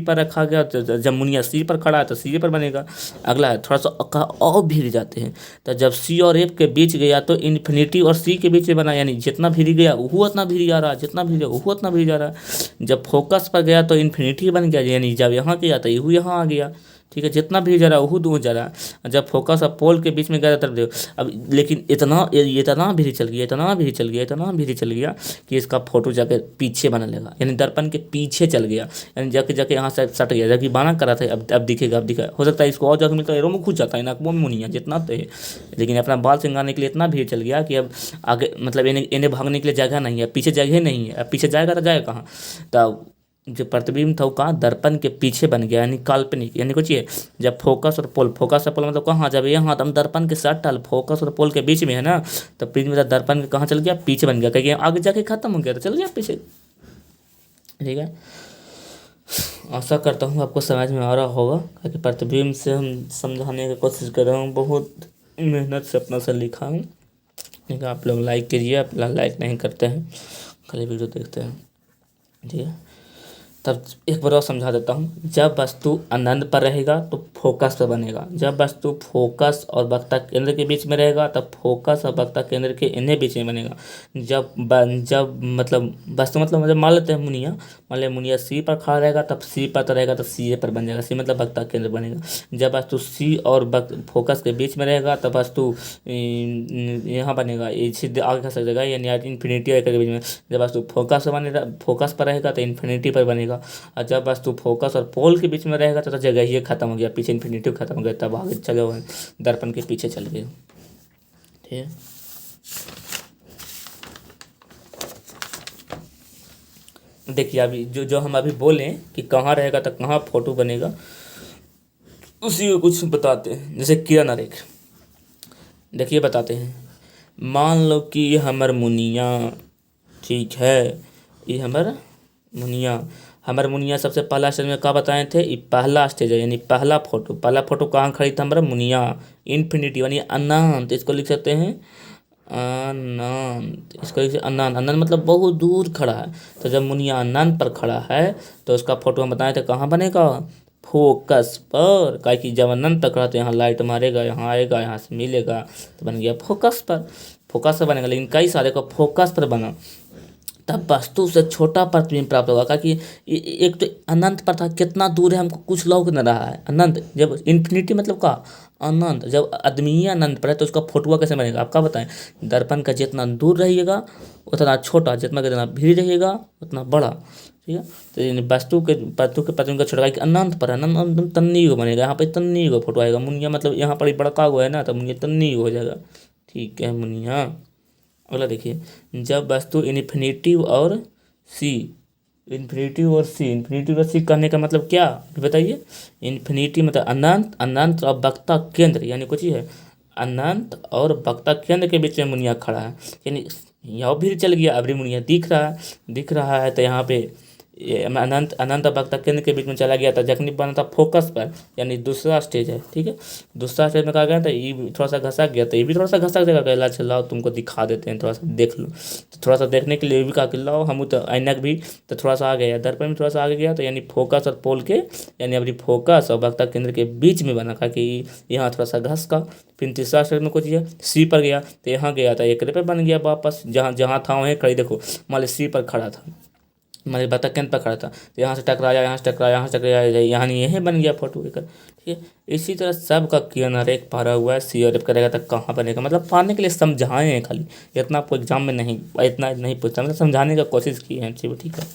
पर रखा गया, जब मुनिया सी पर खड़ा है तो सी पर बनेगा। अगला है थोड़ा सा और भीड़ जाते हैं, तो जब सी और एफ के बीच गया तो इन्फिनिटी और सी के बीच में बना, यानी जितना भीड़ गया वो उतना भीड़ जा रहा है, जितना भीड़ गया वो उतना भीड़ जा रहा है। जब फोकस पर गया तो इन्फिनिटी बन गया, यानी जब यहाँ गया तो यहू यहाँ आ गया। ठीक है, जितना भीड़ जा रहा है वो दूर जा रहा है। जब फोकस और पोल के बीच में गया तब देखो, अब लेकिन इतना भीड़ चल गया, इतना भीड़ चल गया कि इसका फोटो जाके पीछे बना लेगा, यानी दर्पण के पीछे चल गया, यानी जाके यहाँ से सट गया, जबकि बाना करा था अब दिखेगा, हो सकता है इसको और जगह मिलता है, एरो में घुस जाता है ना, वो मुनिया जितना तो है, लेकिन अपना बाल सिंगारने के लिए इतना भीड़ चल गया कि अब आगे मतलब इन्हें भागने के लिए जगह नहीं है, पीछे जगह नहीं है, अब पीछे जाएगा तो जाएगा कहाँ। तो जो प्रतिबिंब था वो कहाँ? दर्पण के पीछे बन गया, यानी काल्पनिक, यानी कुछ ये जब फोकस और पोल मतलब कहाँ, जब यहाँ तो हम दर्पण के साथ टाल फोकस और पोल के बीच में है ना, तो बीच में दर्पण के कहाँ चल गया? पीछे बन गया, क्योंकि आगे जाके खत्म हो गया तो चल गया पीछे। ठीक है, आशा करता हूँ आपको समझ में आ रहा होगा, क्योंकि प्रतिबिंब से हम समझाने की कोशिश कर रहा हूँ, बहुत मेहनत से अपना से लिखा हूँ। ठीक है, आप लोग लाइक कीजिए, आप लोग लाइक नहीं करते हैं, खाली वीडियो देखते हैं। ठीक है, तब एक बार और समझा देता हूँ। जब वस्तु अनंत पर रहेगा तो फोकस पर बनेगा। जब वस्तु फोकस और वक्ता केंद्र के बीच में रहेगा तब फोकस और वक्ता केंद्र के इन्हें बीच में बनेगा। जब मतलब वस्तु मतलब मान लेते हैं मुनिया, मान लिया मुनिया सी पर खड़ा रहेगा तब सी पर तो रहेगा, तब सी ए पर बन जाएगा। सी मतलब वक्ता केंद्र बनेगा। जब वस्तु सी और फोकस के बीच में रहेगा तब वस्तु यहाँ बनेगा, ये सीधे आगे खसक जाएगा, यानी इन्फिनिटी के बीच में। जब वस्तु फोकस पर बनेगा, फोकस पर रहेगा तो इन्फिनिटी पर बनेगा। और जब वस्तु फोकस और पोल के बीच में रहेगा तो जगह ही खत्म हो गया, पीछे इन्फिनिटी खत्म हो गया, तब आगे चले हुए दर्पण के पीछे चल गए। ठीक है, देखिए अभी जो जो हम अभी बोले कि कहाँ रहेगा तो कहाँ फोटो बनेगा, उसी को कुछ बताते हैं। जैसे किरण आरेख, देखिए बताते हैं। मान लो कि ये हमर मुनिया, ठीक है, ये हमर मुनिया। हमर मुनिया सबसे पहला स्टेज में क्या बताए थे, ये पहला स्टेज है, यानी पहला फोटो कहाँ खड़ी था हमारा मुनिया, इन्फिनिटी यानी अनंत, इसको लिख सकते हैं अनंत, इसको लिख सकते अनंत। अनंत मतलब बहुत दूर खड़ा है। तो जब मुनिया अनंत पर खड़ा है तो उसका फोटो हम बताए थे कहाँ बनेगा, फोकस पर। काहे कि जब अनंत तक रहते यहाँ लाइट मारेगा, यहाँ आएगा, यहाँ से मिलेगा, तो बन गया फोकस पर। फोकस पर बनेगा, लेकिन कई सारे को फोकस पर बना, तब वस्तु से छोटा प्रतिबिंब प्राप्त होगा। क्योंकि एक तो अनंत पर था, कितना दूर है हमको कुछ लौक न रहा है। अनंत जब इन्फिनिटी मतलब का अनंत, जब आदमी अनंत पर है तो उसका फोटुआ कैसे बनेगा आपका बताएं। दर्पण का जितना दूर रहिएगा उतना छोटा, जितना भीड़ रहेगा उतना बड़ा। ठीक है, तो वस्तु के प्रतिबिंब का छोटा कि अनंत पर अनंत तन्नी को बनेगा, यहाँ पे तन्नी को फोटो आएगा। मुनिया मतलब यहाँ पर बड़का हुआ है ना, तो मुनिया तन्नी हो जाएगा। ठीक है मुनिया। अगला देखिए, जब वस्तु इन्फिनिटी और सी करने का मतलब क्या बताइए। इन्फिनिटी मतलब अनंत, अनंत और वक्ता केंद्र, यानी कुछ ही है अनंत और वक्ता केंद्र के बीच में मुनिया खड़ा है, यानी यहाँ भी चल गया, अभी मुनिया दिख रहा है तो यहाँ पे ये अनंत अनंत और वक्ता केंद्र के बीच में चला गया था, जखनी बना था फोकस पर, यानी दूसरा स्टेज है। ठीक है, दूसरा स्टेज में कहा गया था ये थोड़ा सा घसक गया, तो ये भी थोड़ा सा घसक जाएगा। कहला चलाओ तुमको दिखा देते हैं, थोड़ा सा देख लो। तो थोड़ा सा देखने के लिए भी कहा कि लाओ हम तो ऐनक भी, तो थोड़ा सा आ गया, दर्पण में थोड़ा सा आगे गया, तो यानी फोकस और पोल के, यानी अभी फोकस और वक्ता केंद्र के बीच में बना, कहा कि यहाँ थोड़ा सा घस का। फिर तीसरा स्टेज में कुछ ये सी पर गया, तो यहाँ गया था एक पे बन गया वापस, जहाँ जहाँ था वहीं खड़ी। देखो मान ली सी पर खड़ा था, हमारे बतख केंद्र पर खड़ा था, तो यहाँ से टकराया, यहाँ से टकराया, यहाँ से टकराया, यहाँ नहीं, यही बन गया फोटो लेकर। ठीक है, इसी तरह सबका किरण आरेख पारा हुआ है, सी और एफ करेगा तो कहाँ बनेगा, मतलब पाने के लिए समझाए हैं खाली, इतना आपको एग्जाम में नहीं, इतना नहीं पूछता, मतलब समझाने का कोशिश की है चीज़। ठीक है,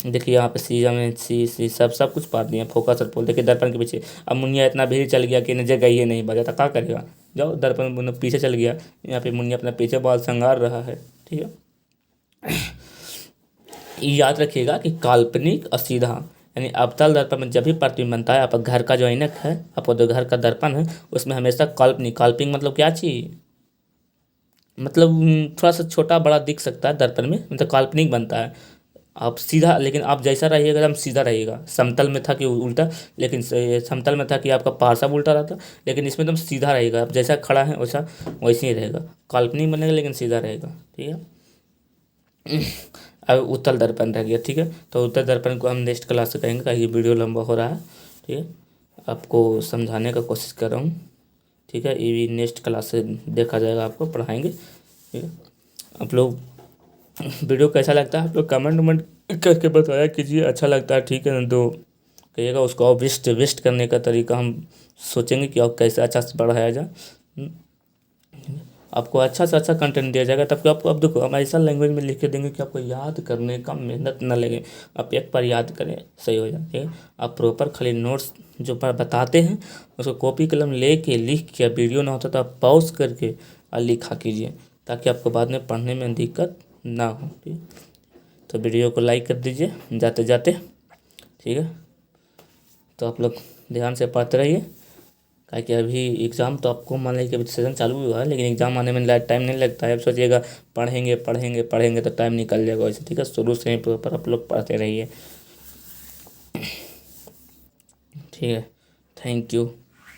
देखिए यहाँ पे सी में सी सब कुछ पा दिए, फोकस और पोल। देखिए दर्पण के पीछे अब मुनिया इतना भीड़ चल गया कि जगह ये नहीं बजा, तो क्या करेगा, जाओ दर्पण पीछे चल गया, यहाँ पे मुनिया अपना पीछे बाल संगार रहा है। ठीक है, याद रखिएगा कि काल्पनिक और सीधा, यानी अवतल दर्पण में जब भी प्रतिबिंब बनता है, आपका घर का जो ऐनक है, आपका जो घर का दर्पण है, उसमें हमेशा काल्पनिक मतलब क्या चीज़, मतलब थोड़ा सा छोटा बड़ा दिख सकता है दर्पण में, मतलब काल्पनिक बनता है। आप सीधा, लेकिन आप जैसा रहिएगा एकदम सीधा रहिएगा। समतल में था कि उल्टा, लेकिन समतल में था कि आपका पार्सा उल्टा रहता, लेकिन इसमें एकदम सीधा रहेगा, आप जैसा खड़ा है वैसा वैसे ही रहेगा। काल्पनिक बनेगा लेकिन सीधा रहेगा। ठीक है, अब उत्तल दर्पण रह गया। ठीक है, तो उत्तल दर्पण को हम नेक्स्ट क्लास से करेंगे, क्योंकि वीडियो लंबा हो रहा है। ठीक है, आपको समझाने का कोशिश कर रहा हूँ। ठीक है, ये भी नेक्स्ट क्लास से देखा जाएगा, आपको पढ़ाएंगे। ठीक है, आप लोग वीडियो कैसा लगता है आप लोग कमेंट वमेंट करके बताया कीजिए, अच्छा लगता है ठीक है ना, तो कहिएगा। उसको और वेस्ट करने का तरीका हम सोचेंगे कि और कैसे अच्छा से बढ़ाया जाए, आपको अच्छा से अच्छा कंटेंट दिया जाएगा। तब आपको, अब देखो हम ऐसा लैंग्वेज में लिख के देंगे कि आपको याद करने का मेहनत न लगे, आप एक बार याद करें सही हो जाए। ठीक है, आप प्रॉपर खाली नोट्स जो पर बताते हैं उसको कॉपी कलम ले के लिख के, वीडियो ना होता तो आप पॉज करके और लिखा कीजिए, ताकि आपको बाद में पढ़ने में दिक्कत ना हो। ठीक है, तो वीडियो को लाइक कर दीजिए जाते जाते। ठीक है, तो आप लोग ध्यान से पढ़ते रहिए, काहे कि अभी एग्ज़ाम तो आपको मान लीजिए कि अभी सेशन चालू हुआ है, लेकिन एग्ज़ाम आने में टाइम नहीं लगता है। अब सोचिएगा पढ़ेंगे तो टाइम निकल जाएगा वैसे। ठीक है, शुरू से ही प्रॉपर आप लोग पढ़ते रहिए। ठीक है, थैंक यू।